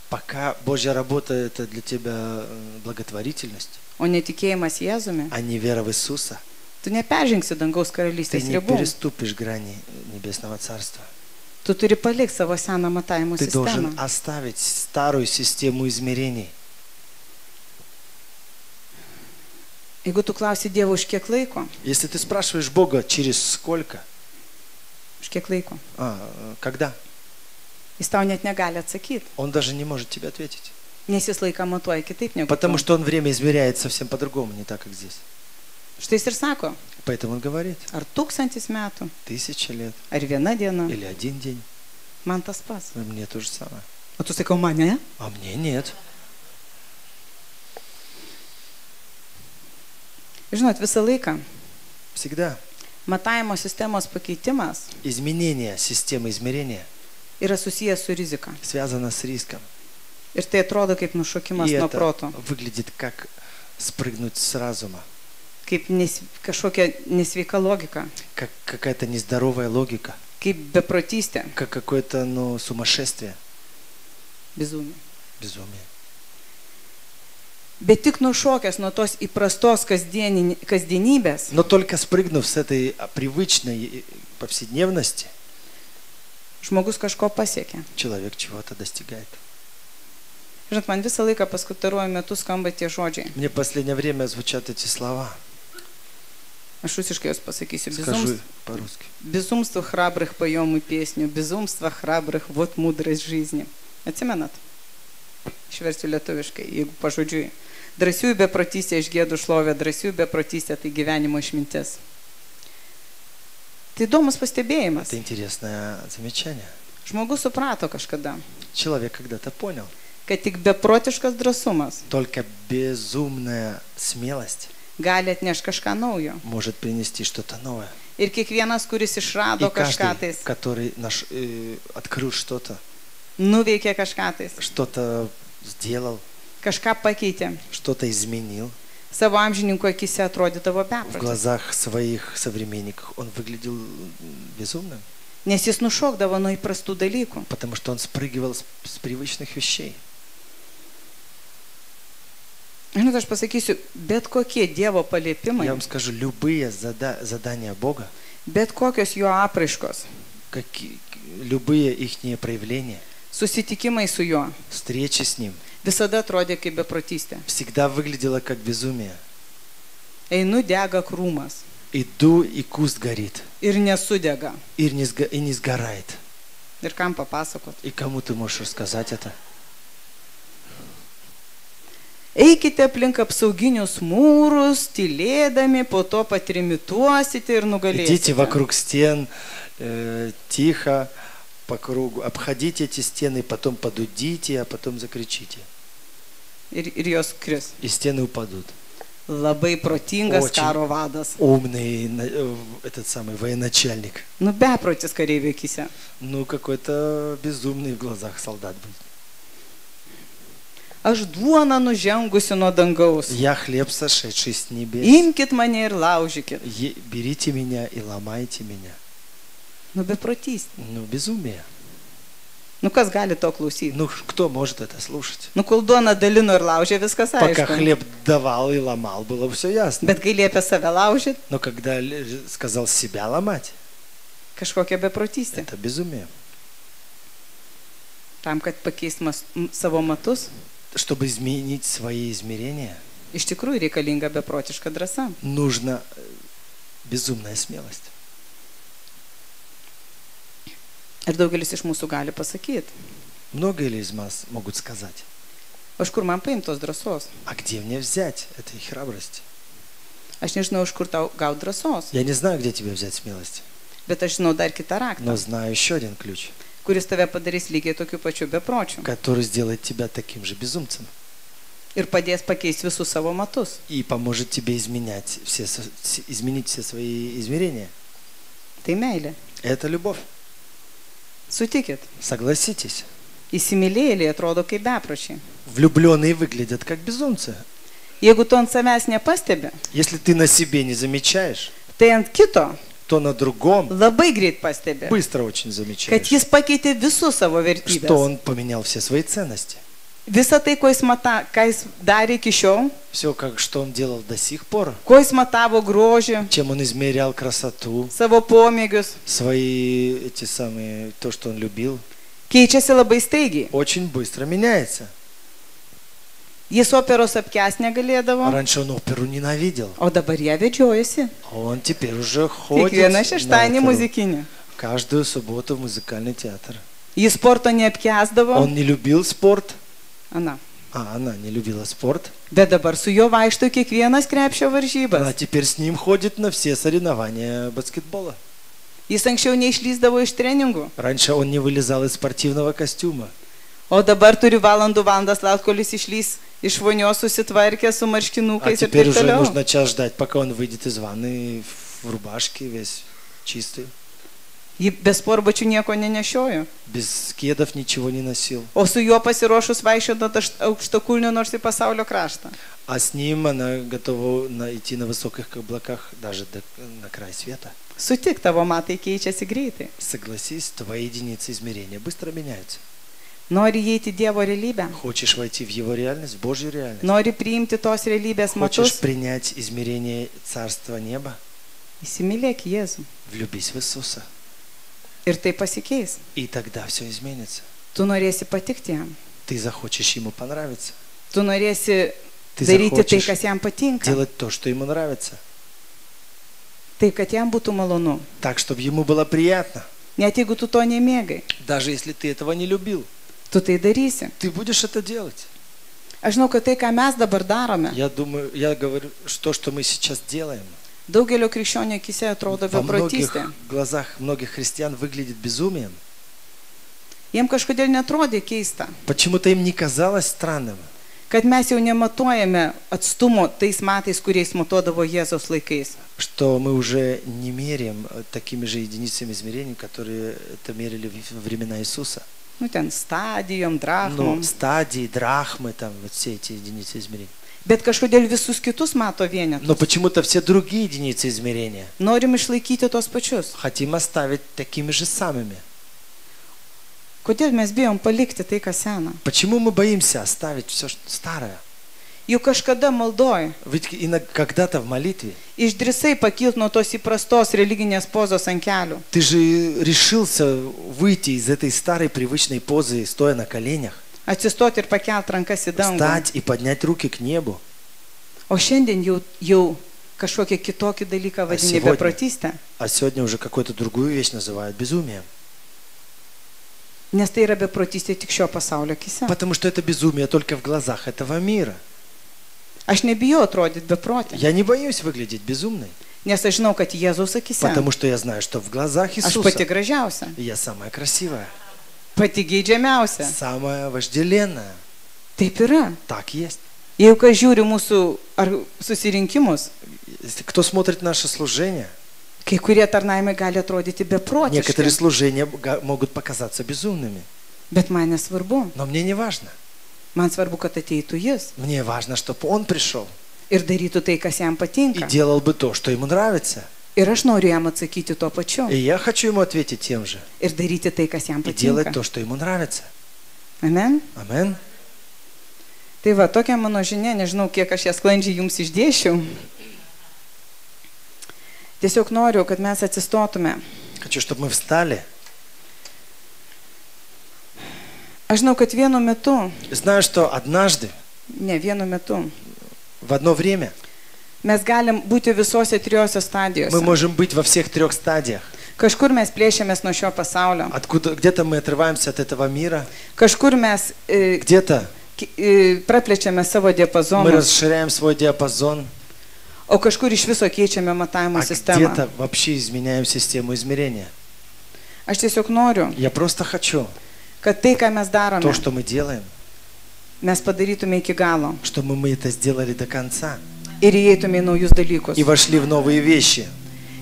S1: Пока Божья работа это для тебя благотворительность,
S3: o netikėjimas Jėzumi,
S1: а не вера в Иисуса,
S3: tu neperžengsi dangaus
S1: ты
S3: karalystės
S1: не
S3: ribų.
S1: переступишь грани Небесного Царства.
S3: Tu turi palikti savo seną matavimo
S1: Ты
S3: sistemą.
S1: должен оставить старую систему измерений.
S3: Jeigu tu klausi Dievo už kiek laiko,
S1: Если ты спрашиваешь Бога, через сколько,
S3: už kiek laiko,
S1: когда,
S3: jis tau net negali atsakyti,
S1: Он даже не может тебе ответить.
S3: nes jis laiką matuoja kitaip negu
S1: Потому
S3: tu.
S1: что Он время измеряет совсем по-другому, не так, как здесь.
S3: Štai jis ir sako,
S1: Поэтому Он говорит,
S3: ar 1000 metų,
S1: 1000 лет
S3: ar viena diena,
S1: или 1 день,
S3: man tas pats.
S1: мне то же самое.
S3: O tu sakai, man ne?
S1: А мне нет.
S3: Žinot, visą laiką
S1: Всегда
S3: matavimo sistemos pakeitimas
S1: изменение системы измерения
S3: yra susijęs su rizika.
S1: связано с риском.
S3: Ir tai atrodo kaip nušokimas
S1: И
S3: nuo
S1: это
S3: proto,
S1: выглядит как спрыгнуть с разума,
S3: kaip kažkokia nesveika logika,
S1: как какая-то нездоровая логика,
S3: kaip beprotystė,
S1: как какое-то сумасшествие,
S3: bizūmė.
S1: безумие.
S3: Bet tik nušokęs nuo tos įprastos kasdienybės,
S1: Но только спрыгнув с этой привычной повседневности,
S3: žmogus kažko pasiekia.
S1: человек чего-то достигает.
S3: Žinot, man visą laiką paskutaruoju metu skamba tie žodžiai.
S1: Мне в последнее время звучат эти слова.
S3: Aš rusiškai jos pasakysiu.
S1: Скажу по-русски.
S3: Безумство храбрых поем и песню. Безумство храбрых, вот мудрость жизни. Atsimenat? Išversiu lietuviškai, jeigu pažodžiui. Drąsiųjų beprotystė išgėdų šlovę, drąsiųjų beprotystė tai gyvenimo išmintis. Tai įdomus pastebėjimas.
S1: Это интересное замечание.
S3: Žmogus suprato kažkada,
S1: Человек когда-то понял,
S3: kad tik beprotiškas drąsumas
S1: только безумная смелость
S3: gali atnešti kažką naujo.
S1: может принести что-то новое.
S3: Ir kiekvienas, kuris
S1: И
S3: išrado kažką
S1: каждый,
S3: tais,
S1: который открыл что-то,
S3: nuveikė kažką tais,
S1: что-то сделал,
S3: kažką pakeitė,
S1: что-то изменил,
S3: savo amžininkų akise atrodydavo
S1: в
S3: beprotis.
S1: глазах своих современников он выглядел безумным,
S3: Nes jis nušokdavo nuo įprastų dalykų.
S1: потому что он спрыгивал с привычных вещей.
S3: Žinot, aš pasakysiu, bet kokie Dievo paliepimai,
S1: Я вам скажу, любые задания Бога,
S3: bet kokios jo apraiškos,
S1: любые их проявления,
S3: susitikimai su juo,
S1: встречи с Ним,
S3: visada atrodė kaip beprotystė.
S1: всегда выглядело как безумие.
S3: Einu dega krūmas
S1: Иду, и куст горит,
S3: ir nesudega.
S1: и не сгорает.
S3: Ir kam papasakot?
S1: И кому ты можешь рассказать это?
S3: Eikite aplink apsauginius mūrus, tylėdami, po to patrimituosite ir
S1: Идите
S3: nugalėsite.
S1: вокруг стен, тихо, по кругу, обходите эти стены, потом подудите, а потом закричите.
S3: Ir jos kris.
S1: И стены упадут.
S3: Labai protingas
S1: Очень.
S3: karo vadas.
S1: Умный этот самый военачальник.
S3: Nu, beprotis kareivių akise.
S1: Ну, какой-то безумный в глазах солдат был.
S3: Aš duoną nužengusi nuo dangaus.
S1: Я хлеб, сошедший с небес.
S3: Imkit mane ir laužykit.
S1: Берите меня и ломайте меня.
S3: Nu, beprotystė.
S1: Ну, безумие.
S3: Nu, kas gali to klausyti?
S1: Ну, кто может это слушать?
S3: Nu, kol duoną dalino ir laužė, viskas
S1: Пока
S3: aišku.
S1: хлеб давал и ломал, было все ясно.
S3: Bet kai liepia save laužyti,
S1: Но когда сказал себя ломать,
S3: kažkokia beprotystė.
S1: это безумие.
S3: Tam, kad pakeist savo matus,
S1: Чтобы изменить свои измерения,
S3: iš tikrųjų reikalinga beprotiška drąsa.
S1: нужна безумная смелость.
S3: Ir daugelis iš mūsų gali pasakyti,
S1: Много ли из вас могут сказать?
S3: o iš kur man paimtos drąsos?
S1: А где мне взять этой храбрости?
S3: Aš nežinau, iš kur tau gaut drąsos,
S1: Я не знаю, где тебе взять смелости,
S3: bet aš žinau dar kitą raktą,
S1: но знаю еще один ключ,
S3: kuris tave padarys lygiai tokiu pačiu bepročiu.
S1: который сделает тебя таким же безумцем.
S3: ir padės pakeisti visus savo matus.
S2: и поможет тебе изменить все свои измерения.
S3: Tai meilė.
S2: Это любовь.
S3: Sutikit.
S2: Согласитесь.
S3: Įsimylėjėliai atrodo kaip bepročiai.
S2: Влюбленные выглядят как безумцы.
S3: Jeigu tu ant savęs nepastebi,
S2: Если ты на себе не замечаешь,
S3: tai ant kito
S2: то на другом
S3: labai greit pastebi,
S2: быстро очень
S3: kad
S2: замечаешь,
S3: jis pakeitė visus savo
S2: что
S3: vertybės.
S2: он поменял все свои ценности.
S3: Visą tai, ką jis darė iki šiol,
S2: Все, что он делал до сих пор,
S3: ko jis matavo grožį,
S2: чем он измерял красоту,
S3: savo pomėgius,
S2: свои эти самые, то, что он любил,
S3: keičiasi labai staigiai.
S2: очень быстро меняется.
S3: Jis operos apkęs negalėdavo,
S2: Раньше он оперу ненавидел,
S3: o dabar ją vedžiojasi.
S2: а он теперь уже ходит
S3: Kiekvieną
S2: на
S3: šeštadienį
S2: оперу.
S3: muzikinį.
S2: Каждую субботу в музыкальный театр.
S3: Jis sporto neapkęsdavo,
S2: Он не любил спорт,
S3: Ana.
S2: она не любила спорт,
S3: Bet dabar su juo vaikšto į kiekvienas krepšio
S2: она
S3: varžybas.
S2: теперь с ним ходит на все соревнования баскетбола.
S3: Jis anksčiau neišlysdavo iš treningų,
S2: Раньше он не вылезал из спортивного костюма,
S3: o dabar turi valandas laukti, kol jis išlys iš vonios susitvarkė su
S2: а
S3: marškinukais ir
S2: теперь
S3: taip
S2: уже
S3: toliau.
S2: нужно час ждать, пока он выйдет из ванны в рубашке, весь чистый,
S3: Ji be sporbačių nieko nenešiojo.
S2: без кедов ничего не носил.
S3: O su juo pasiruošus vaikščiodant aukštakulnių nors į pasaulio kraštą.
S2: А с ним она готова идти на высоких каблуках даже на край света.
S3: Sutik, tavo matai keičiasi greitai.
S2: Согласись, твои единицы измерения быстро меняются.
S3: Nori įeiti Dievo realybę.
S2: Хочешь войти в его реальность, в Божью реальность?
S3: Nori priimti tos realybės
S2: Хочешь
S3: matus.
S2: принять измерение Царства Неба?
S3: Įsimylėk Jėzų.
S2: Влюбись в Иисуса.
S3: Ir tai pasikeis.
S2: И тогда все изменится.
S3: Tu norėsi patikti jam.
S2: Ты захочешь ему понравиться.
S3: Tu norėsi
S2: Ты
S3: daryti tai,
S2: захочешь
S3: kas jam patinka.
S2: делать то, что ему нравится.
S3: Tai, kad jam būtų malonu.
S2: Так, чтобы ему было приятно.
S3: Net jeigu tu to nemėgai,
S2: Даже если ты этого не любил,
S3: tu tai darysi.
S2: ты будешь это делать.
S3: Aš žinau, kad tai, ką mes dabar darome,
S2: Я говорю, что мы сейчас делаем,
S3: daugelio krikščionių akise atrodo
S2: во многих
S3: beprotystė.
S2: глазах многих христиан выглядит безумием.
S3: Jiem kažkodėl netrodė keista,
S2: Почему-то им не казалось странным,
S3: kad mes jau nematuojame atstumo tais metais, kuriais matuodavo Jėzaus laikais.
S2: что мы уже не меряем такими же единицами измерений, которые это мерили во времена Иисуса.
S3: Nu, ten stadijom,
S2: Ну,
S3: drachmom.
S2: стадии, драхмы, там вот все эти единицы измерений.
S3: Bet kažkodėl visus kitus mato
S2: Но
S3: vienetus.
S2: почему-то все другие единицы измерения
S3: Norim išlaikyti tos pačius.
S2: хотим оставить такими же самыми.
S3: Kodėl mes bijom palikti tai, kas sena?
S2: Почему мы боимся оставить все старое?
S3: Juk kažkada maldoj
S2: Ведь когда-то в молитве
S3: išdrisai pakilt nuo tos įprastos religinės pozos ant kelių.
S2: ты же решился выйти из этой старой привычной позы, стоя на коленях,
S3: Atsistoti ir pakelt rankas į dangų.
S2: встать и поднять руки к небу.
S3: O šiandien jau kažkokią kitokį dalyką vadini
S2: сегодня?
S3: beprotystę.
S2: А сегодня уже какую-то другую вещь называют безумием.
S3: Nes tai yra beprotystė tik šio pasaulio akise.
S2: Потому что это безумие только в глазах этого мира.
S3: Aš nebijau atrodyti beprotė.
S2: Я не боюсь выглядеть безумной,
S3: Nes aš žinau, kad Jėzaus akise
S2: потому что я знаю, что в глазах
S3: aš pati
S2: Иисуса
S3: gražiausia,
S2: я самая красивая,
S3: pati geidžiamiausia.
S2: самая вожделенная.
S3: Taip yra.
S2: Так есть.
S3: Jeigu kas žiūri mūsų ar susirinkimus,
S2: Кто смотрит наше служение,
S3: kai kurie tarnaimai gali atrodyti beprotiški.
S2: некоторые служения могут показаться безумными.
S3: Bet man nesvarbu.
S2: Но мне не важно.
S3: Man svarbu, kad ateitų jis
S2: Мне важно, чтобы он пришел
S3: ir darytų tai, kas jam
S2: и
S3: patinka.
S2: делал бы то, что ему нравится.
S3: Ir aš noriu jam atsakyti tuo pačiu.
S2: И я хочу ему ответить тем же.
S3: Ir daryti tai, kas jam
S2: И делать
S3: patinka.
S2: то, что ему нравится.
S3: Amen.
S2: Амен.
S3: Tai va, tokia mano žinia, nežinau, kiek aš ją sklandžiai jums išdėšiu. Tiesiog noriu, kad mes atsistotume.
S2: Хочу, чтобы мы встали.
S3: Aš žinau, kad vienu metu,
S2: Знаю, что однажды,
S3: ne vienu metu,
S2: в одно время,
S3: mes galim būti visose trijose
S2: мы
S3: stadijose.
S2: можем быть во всех трех стадиях.
S3: Kažkur mes plėšiamės nuo šio pasaulio.
S2: Где-то мы отрываемся от этого мира,
S3: Kažkur mes
S2: где-то
S3: praplečiame savo
S2: мы
S3: diapazonus,
S2: расширяем свой диапазон,
S3: o kažkur iš viso keičiame matavimo
S2: а
S3: sistemą.
S2: где-то вообще изменяем систему измерения.
S3: Aš tiesiog noriu,
S2: Я просто хочу
S3: kad tai, ką mes darome,
S2: то, что мы делаем,
S3: mes padarytume iki galo
S2: чтобы мы это сделали до конца
S3: ir įeitume į naujus dalykus.
S2: и вошли в новые вещи.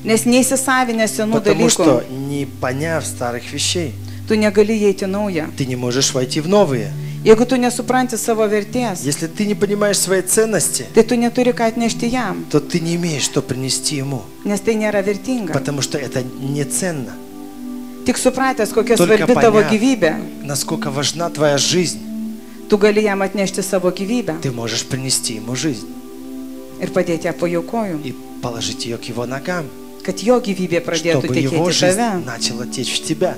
S3: Nes neįsisavinę senų
S2: Потому
S3: dalykų,
S2: что, не поняв старых вещей,
S3: tu negali įeiti naują.
S2: ты не можешь войти в новые.
S3: Jeigu tu nesupranti savo vertės,
S2: Если ты не понимаешь своей ценности,
S3: tai tu neturi ką atnešti jam,
S2: то ты не имеешь что принести ему,
S3: nes tai nėra vertinga.
S2: потому что это не ценно.
S3: Tik supratęs, kokia
S2: Только
S3: svarbi tavo
S2: поняв,
S3: gyvybė,
S2: насколько важна твоя жизнь,
S3: tu gali jam atnešti savo gyvybę
S2: ты можешь принести ему жизнь
S3: ir padėti ją po jo kojų,
S2: и положить ее к его ногам,
S3: kad jo gyvybė pradėtų
S2: чтобы его
S3: tekėti
S2: жизнь
S3: tave.
S2: начала течь в тебя.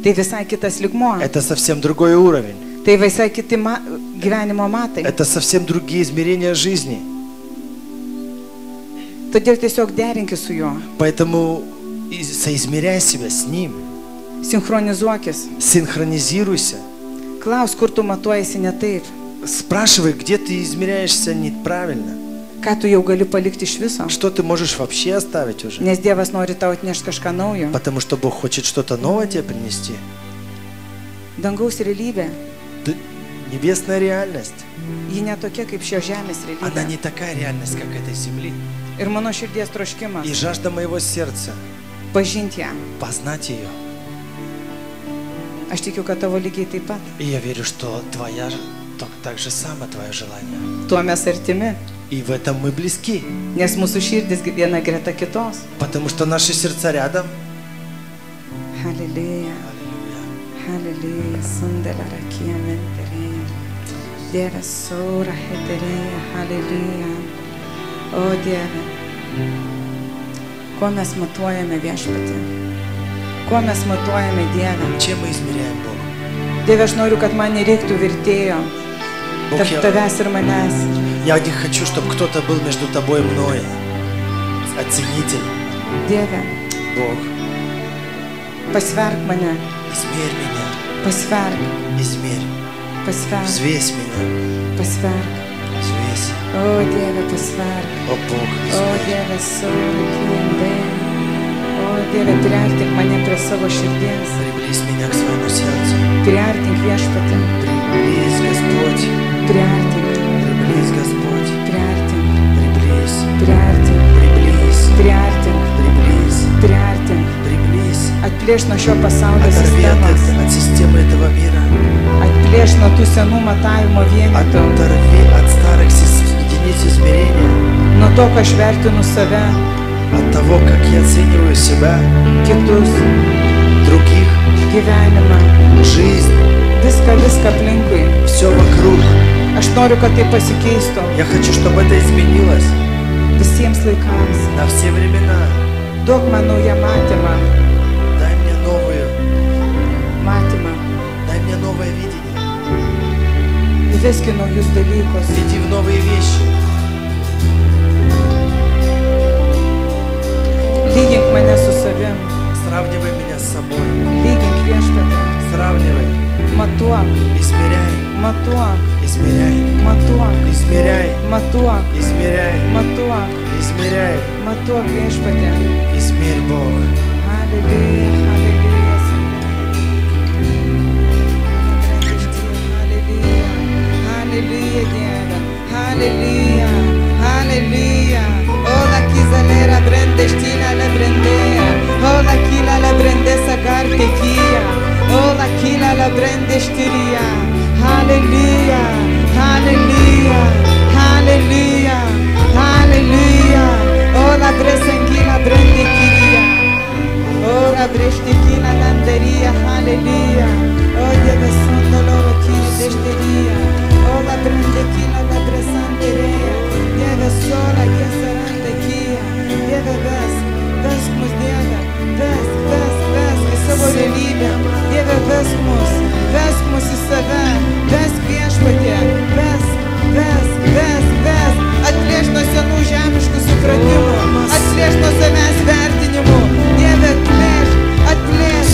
S3: Tai visai kitas lygmuo,
S2: Это совсем другой уровень.
S3: tai visai kiti gyvenimo matai.
S2: Это совсем другие измерения жизни.
S3: Todėl tiesiog derinkis su juo,
S2: Поэтому соизмеряй себя с ним,
S3: sinchronizuokis,
S2: синхронизируйся.
S3: klaus, kur tu matuojasi ne taip,
S2: Спрашивай, где ты измеряешься неправильно.
S3: ką tu jau gali palikti iš viso.
S2: Что ты можешь вообще оставить уже?
S3: Nes Dievas nori tau atnešti kažką naujo.
S2: Потому что Бог хочет что-то новое тебе принести.
S3: Dangaus realybė,
S2: Небесная реальность.
S3: ji netokia kaip šios žemės
S2: Она
S3: realybė.
S2: не такая реальность, как этой земли.
S3: Ir mano širdies troškimas
S2: И жажда моего сердца
S3: pažinti ją.
S2: познать ее.
S3: Aš tikiu, kad tavo lygiai taip pat.
S2: И я верю, что твоя, так же самое твое желание.
S3: Tuo mes artimi,
S2: И в этом мы близки.
S3: nes mūsų širdis viena greta kitos.
S2: Потому что наши сердца рядом.
S3: Halleluja,
S2: Аллилуйя.
S3: halleluja, sandela rakia menterėja. Dieve saura heterėja, halleluja. O Dieve, kuo mes matuojame viešpatį? Kuo mes matuojame Dievą?
S2: Чем мы измеряем Бога?
S3: Dieve, aš noriu, kad man nereiktų vertėjo
S2: Бог,
S3: tarp tavęs ir manęs.
S2: я не хочу, чтобы кто-то был между тобой и мной. Оценитель.
S3: Dieve,
S2: Бог,
S3: pasverk mane,
S2: измерь меня.
S3: pasverk,
S2: Измерь.
S3: pasverk,
S2: Взвесь меня.
S3: pasverk.
S2: Взвесь.
S3: O Dieve, pasverk.
S2: О Бог,
S3: O
S2: измерь.
S3: Dieve, saura kiendė. O Dieve, priartink mane prie savo širdies.
S2: Приблизь меня к своему сердцу.
S3: Priartink viešpatį.
S2: Приблизь, Господь.
S3: Priartink,
S2: Приблизь, Господь.
S3: priartink,
S2: Приблизь.
S3: priartink,
S2: Приблизь.
S3: priartink,
S2: Приблизь.
S3: priartink.
S2: Приблизь.
S3: Atplėš nuo šio pasaulio
S2: Оторви
S3: sistemos.
S2: от системы этого мира.
S3: Atplėš nuo tų senų matavimo vienetų.
S2: Оторви от старых единиц измерения.
S3: Nuo to, ką aš vertinu save,
S2: От того, как я оцениваю себя,
S3: kitus,
S2: других,
S3: gyvenimą,
S2: жизнь,
S3: viską aplinkui.
S2: все вокруг.
S3: Aš noriu, kad tai pasikeistų
S2: Я хочу, чтобы это изменилось
S3: visiems laikams.
S2: на все времена.
S3: Duok man naują matymą,
S2: Дай мне новую,
S3: matymą.
S2: дай мне новое видение.
S3: Įveski naujus dalykus.
S2: Веди в новые вещи.
S3: Lygink mane su savim.
S2: Сравнивай меня с собой.
S3: Lygink viešpatį.
S2: Сравнивай.
S3: Matuok,
S2: Измеряй.
S3: matuok,
S2: Измеряй.
S3: matuok,
S2: Измеряй.
S3: matuok,
S2: Измеряй.
S3: matuok,
S2: Измеряй.
S3: matuok viešpatį.
S2: Измерь, Бог.
S3: Halleluja, halleluja, halleluja, halleluja, Dieve, halleluja, halleluja. Ola kizalera brende stila la brendea, ola kila la brende sagar tequia, ola kila la brende stiria. Halleluja, halleluja, halleluja, halleluja. Ola bresengila brende kiria. Ora brestequina landeria, aleluia. Oh Dieve santo, loro kiri desteria. Ola brandequina la bresanderia. Dieve sola que sarandequia. Dieve vesmus Dieve, ves que savo realybę. Dieve vesmus į save, vesk viešpatie, ves. Atplėš nuo senų žemiškų supratimų, atplėš nuo savęs vertinimų. Dieve, atplėš,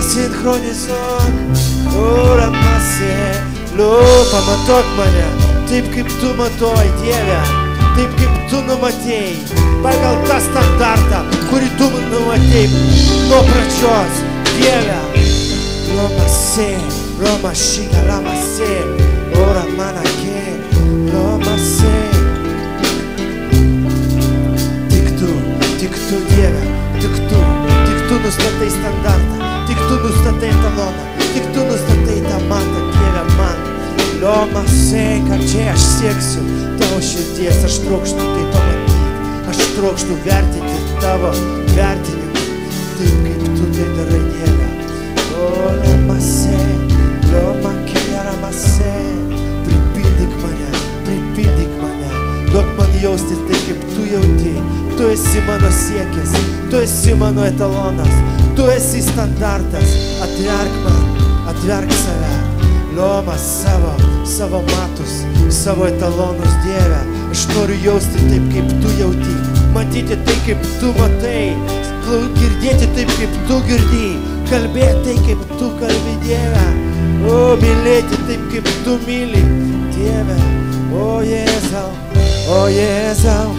S1: pasinchronizuok, Uramase, pamatuok mane, taip kaip tu matuoji, Dieve, taip kaip tu numatėjai, pagal tą standartą, kurį tu numatėjai nuo pradžios, Dieve. Lomase, Romashiga, Lamase, Uramanake, Lomase. Tik tu, Dieve, tik tu nustatai standartą, tik tu nustatai taloną, tik tu nustatai tą matą, Dieve, man. Lomase, kad čia aš sieksiu tavo širdies, aš trokštu tai pamatyti, aš trokštu vertinti tavo vertinimą, taip kaip tu tai darai, Dieve. Lomase, Lomakiaramase, pripildyk mane, duok man jausti tai, kaip tu jauti, tu esi mano siekis, tu esi mano etalonas, tu esi standartas, atverk save, Lomas savo matus, savo etalonus, Dieve, aš noriu jausti taip, kaip tu jauti, matyti tai, kaip tu matai, girdėti taip, kaip tu girdėjai, kalbėti tai, kaip tu kalbi, Dieve, mylėti taip, kaip tu myli, Dieve, Jėzau, Jėzau,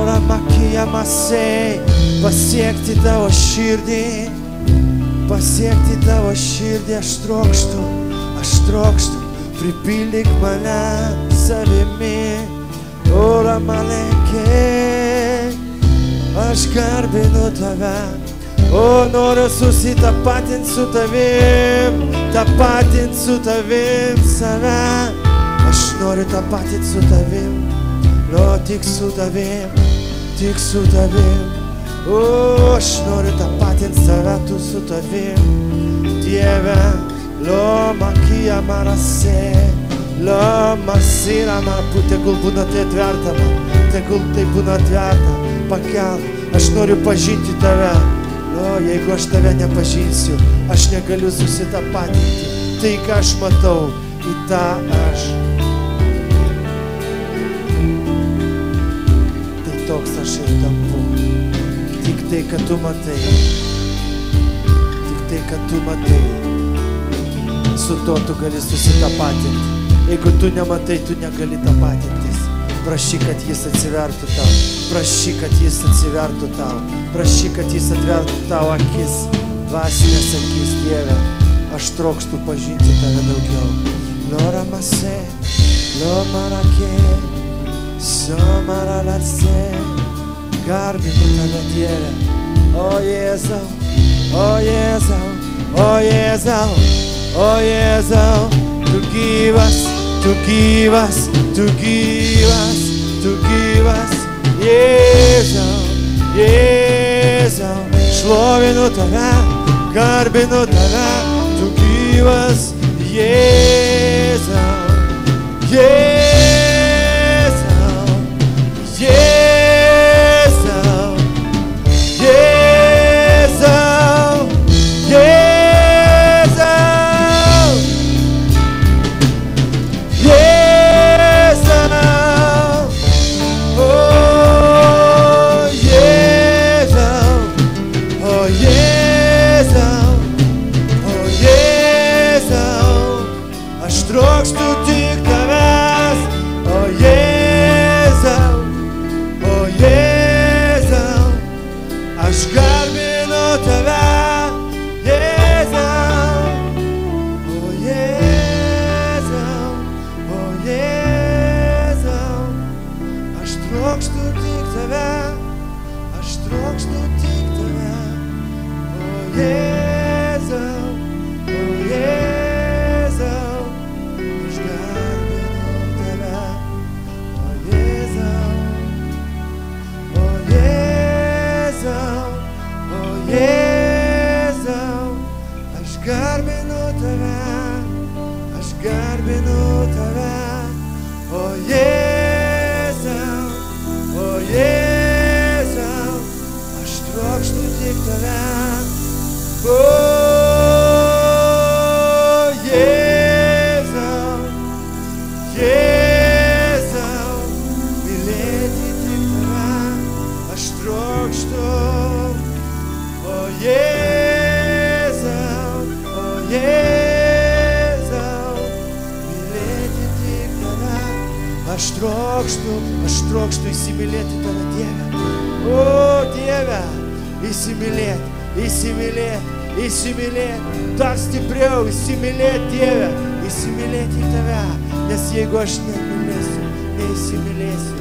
S1: Ramakijamase, pasiekti tavo širdį, aš trokštu, pripildyk mane savimi, Ramaleke, aš garbinu tave, noriu susitapatinti su tavim save, aš noriu tapatinti su tavim, tik su tavim, aš noriu tapatinti save, tu su tavim, Dieve, Lomakiamarase, Lomasirama, tegul būna tai atverta man, tegul tai būna atverta, pakelk, aš noriu pažinti tave, jeigu aš tave nepažinsiu, aš negaliu susitapatinti, tai ką aš matau, į tą aš. Tai toks aš ir tampu, tik tai, kad tu matai, su to tu gali susitapatinti, jeigu tu nematai, tu negali tapatintis. Prašyk, kad jis atsivertų tau, prašyk, kad jis atvertų tau akis, dvasinės akis, Dieve, aš trokštu pažinti tave daugiau. Loramase, Lomarake, Somaralase, garbinu tave, Dieve, Jėzau, tu gyvas, Jėzau, šlovinu tave, garbinu tave, tu gyvas, Jėzau, Jėzau, aš garbinu
S2: Aš trokštu įsimylėti tave, Dieve. O, Dieve, įsimylėti, dar stipriau įsimylėti, Dieve, įsimylėti į tave, nes jeigu aš nemylėsiu, neįsimylėsiu,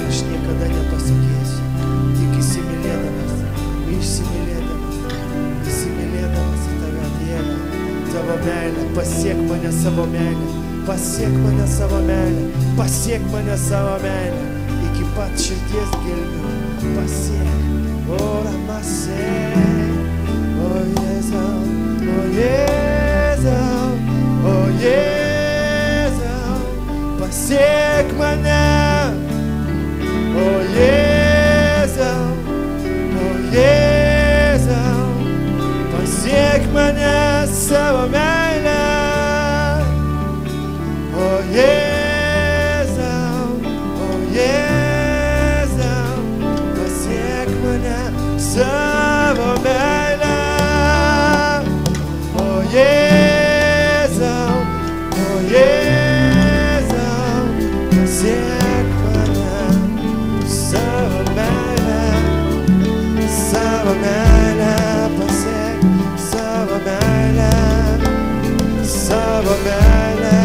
S2: aš niekada nepasikeisiu, tik įsimylėdamas į tave, Dieve, tavo meilę, pasiek mane savo meilę, iki pat širdies gelmių, pasiek, ora masek, o Jėzau, pasiek mane, o Jėzau, pasiek mane savo meilę, o Jėzau, pasiek mane savo meilę, o Jėzau, pasiek mane savo meilę, pasiek savo meilę,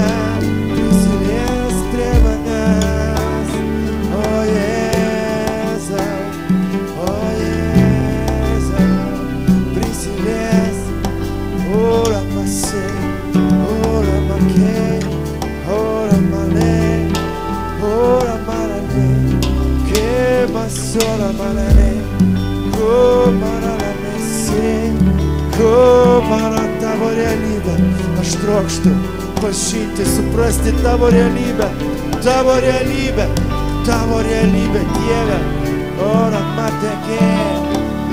S2: prisiliesk prie manęs, o Jėzau, prisiliesk, ora masek, ora makei, ora malei, ora malale, che masora malale, komarala mesi, komara tavo realybę. Aš trokštu pažinti, suprasti tavo realybę, Dieve. Ora matekė,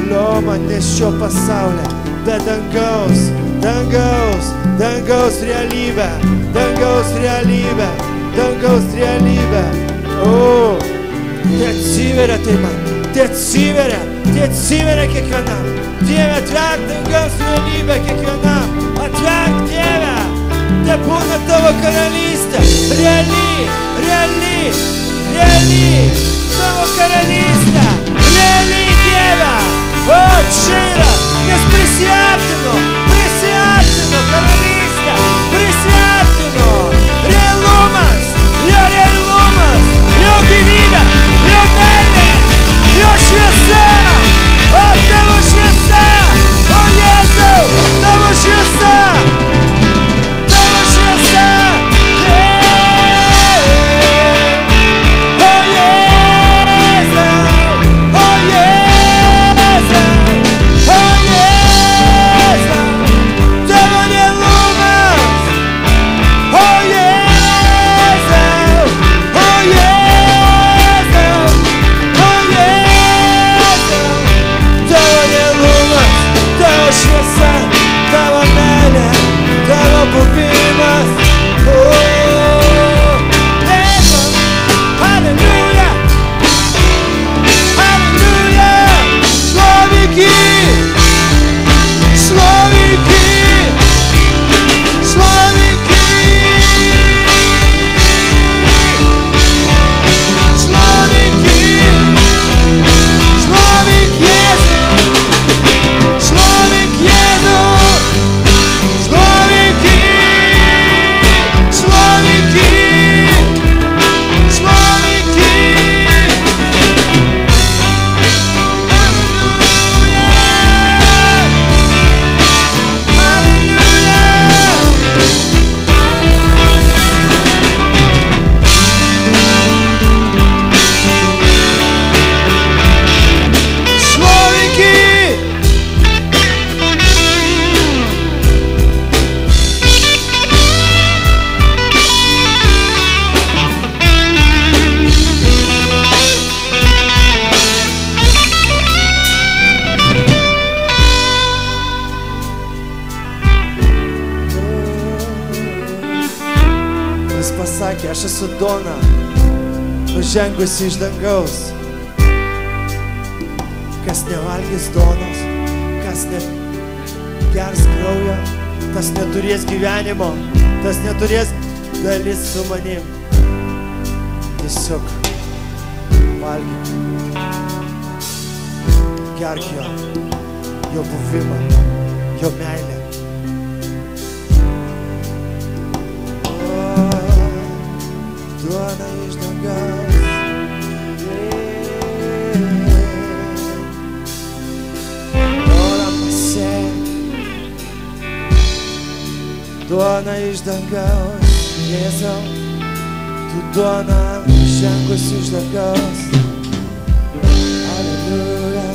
S2: lioma ne šio pasaulio, bet dangaus realybę. O, te atsiveria tai man, te atsiveria kiekvienam. Dieve, atverk dangaus realybę kiekvienam, atverk, Dieve, te būna tavo karalystė, reali, tavo karalystė, reali, Dieve. O, čia yra, nes prisiartino karalystę, realumas, jo gyvybė, jo meilė, jo šviesa, o tavo šviesa, o Jėzau, tavo šviesa, pasakė, aš esu Dona, nužengusi iš dangaus. Kas nevalgys Donos, kas negers kraujo, tas neturės gyvenimo, tas neturės dalis su manim.
S1: Tiesiog valgyk. Gerk jo buvimą, jo meilę. Duona iš dangaus. Duona pasėk. Duona iš dangaus. Jėzau, tu duona žengus iš dangaus. Alleluja.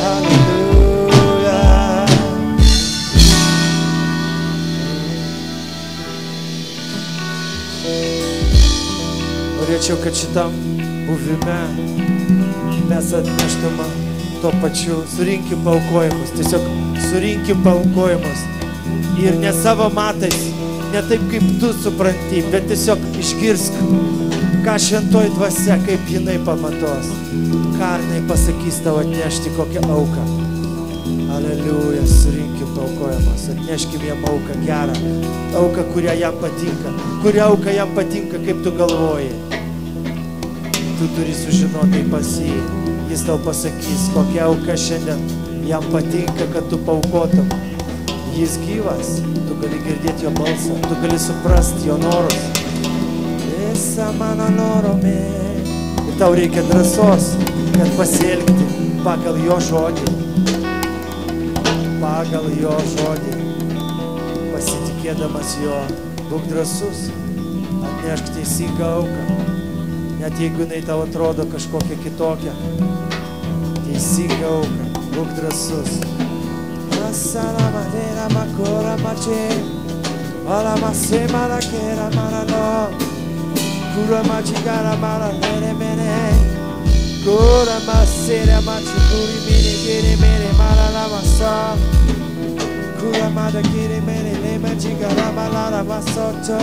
S1: Alleluja. Norėčiau, kad šitam buvime mes atneštume to pačiu, surinkim paaukojimus, tiesiog surinkim paaukojimus ir ne savo matais, ne taip kaip tu supranti, bet tiesiog išgirsk, ką šventoji dvasia, kaip jinai pamatos, ką jinai pasakys tau atnešti kokią auką. Aleliuja, surinkim paaukojimus, atneškim jam auką gerą, auką, kurią jam patinka, kurią auką jam patinka, kaip tu galvoji. Tu turi sužinoti pas jį, jis tau pasakys, kokia auka šiandien jam patinka, kad tu paaukotum. Jis gyvas, tu gali girdėti jo balsą, tu gali suprasti jo norus. Visa mano norome. Ir tau reikia drąsos, kad pasielgti pagal jo žodį. Pagal jo žodį. Pasitikėdamas jo, būk drąsus, atnešk teisingą auką. Net jeigu jinai tau atrodo kažkokia kitokia, teisinga auka, būk drąsus. Asalamadera makora mače, alamase marakera marano, kura machigara maranere mene, kura masera machikuri mene gere mene maralamasa, kura madagere mene le machigara maralamasota.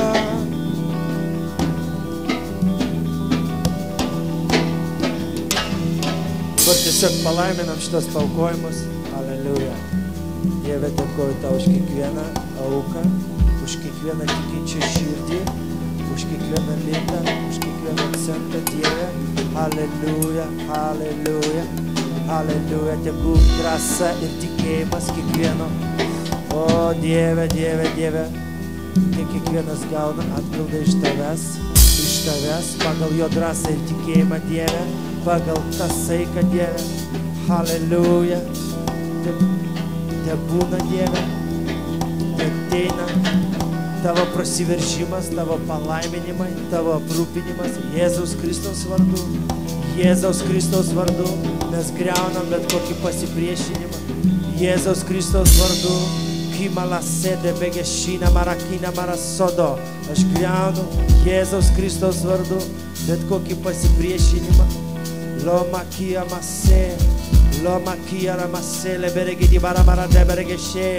S1: Dabar tiesiog palaiminam šitos paaukojimus. Aleliuja. Dieve, dėkoju tau už kiekvieną auką, už kiekvieną tikinčią širdį, už kiekvieną litą, už kiekvieną centą, Dieve. Aleliuja, aleliuja, aleliuja. Tegu drąsa ir tikėjimas kiekvieno. O Dieve, Dieve, Dieve. Tai kiekvienas gauna atpildą iš tavęs, pagal jo drąsą ir tikėjimą, Dieve. Pagal tą saiką, Dieve. Halleluja. Te būna, Dieve. Te ateina tavo prasiveržimas, tavo palaiminimai, tavo aprūpinimas. Jėzaus Kristaus vardu. Jėzaus Kristaus vardu. Mes griaunam bet kokį pasipriešinimą. Jėzaus Kristaus vardu. Kimala sėdė begešina marakina marasodo. Aš griaunu Jėzaus Kristaus vardu bet kokį pasipriešinimą. Loma kia masė, loma kia ramasė, leberegi di baramara deberegešė.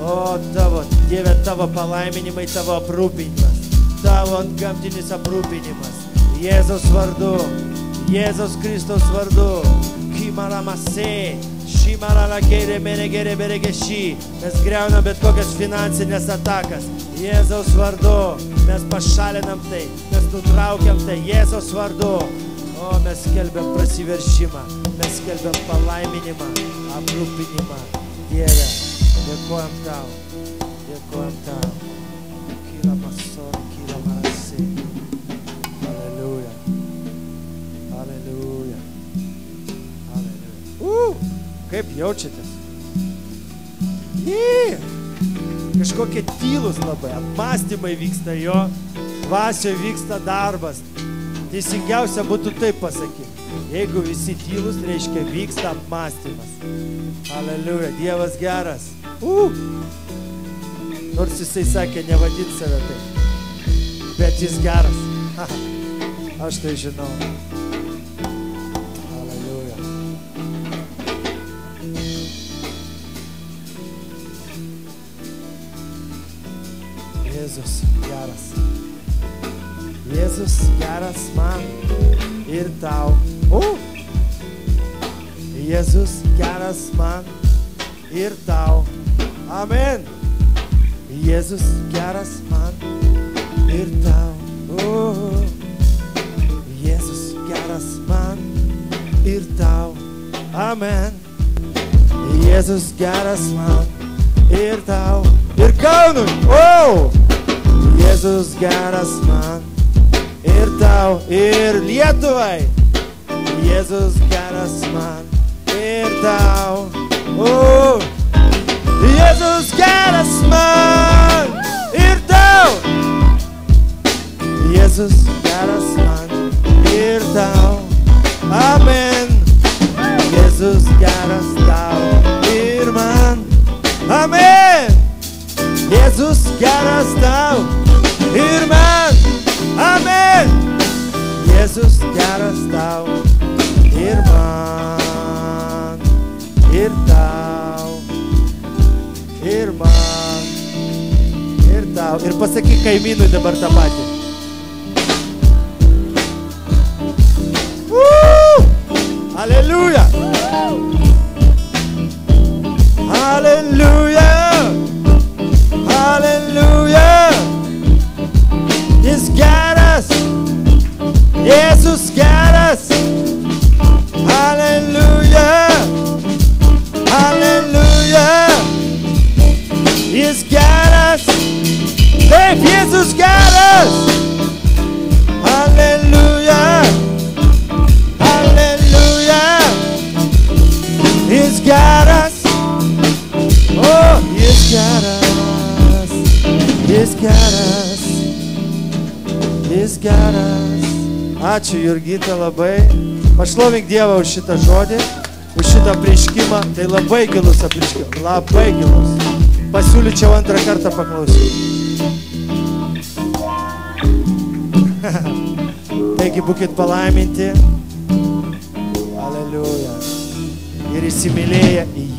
S1: O tavo, Dieve, tavo palaiminimai, tavo aprūpinimas, tavo antgamtinis aprūpinimas. Jėzaus vardu, Jėzaus Kristaus vardu. Kimara masė, šimara lagere menegere beregeši. Mes griaunam bet kokias finansinės atakas. Jėzaus vardu, mes pašalinam tai, mes nutraukiam tai. Jėzaus vardu. O mes skelbiam prasiveršimą, mes skelbiam palaiminimą, aprūpinimą. Dieve, dėkojam tau, dėkojam tau. Kyla masori, kyla marasi. Alleluja, alleluja, alleluja. Kaip jaučiatės? Kažkokie tylus labai, apmąstymai vyksta jo, dvasioje vyksta darbas. Teisingiausia būtų taip pasakyti. Jeigu visi tylus, reiškia vyksta apmąstymas. Aleliuja, Dievas geras. Nors jisai sakė, nevadint save taip. Bet jis geras. Aš tai žinau. Aleliuja. Jėzus geras. Jėzus geras man ir tau. Jėzus geras man ir tau. Amen. Jėzus geras man ir tau. Jėzus geras man ir tau. Amen. Jėzus geras man ir tau. Ir Kaunui. Jėzus geras man ir tau. Ir Lietuvai. Jėzus geras man ir tau. Jėzus geras man ir tau. Jėzus geras man ir tau. Amen. Jėzus geras tau ir man. Amen. Jėzus geras tau ir man. Amen. Jėzus geras tau ir man. Ir tau. Ir man. Ir tau. Ir pasakyk kaimynui dabar tą patį. Hallelujah. Hallelujah. Hallelujah. Jis geras. Jėzus geras. Hallelujah. Hallelujah. Jis geras. Taip, Jėzus geras. Hallelujah. Hallelujah. Jis geras. Jis geras. Jis geras. Jis geras. Ačiū Jurgita labai. Pašlovink Dievą už šitą žodį, už šitą apreiškimą. Tai labai gilus apreiškimas. Labai gilus. Pasiūlyčiau antrą kartą paklausyti. Taigi būkit palaiminti. Aleliuja. Ir įsimylėję į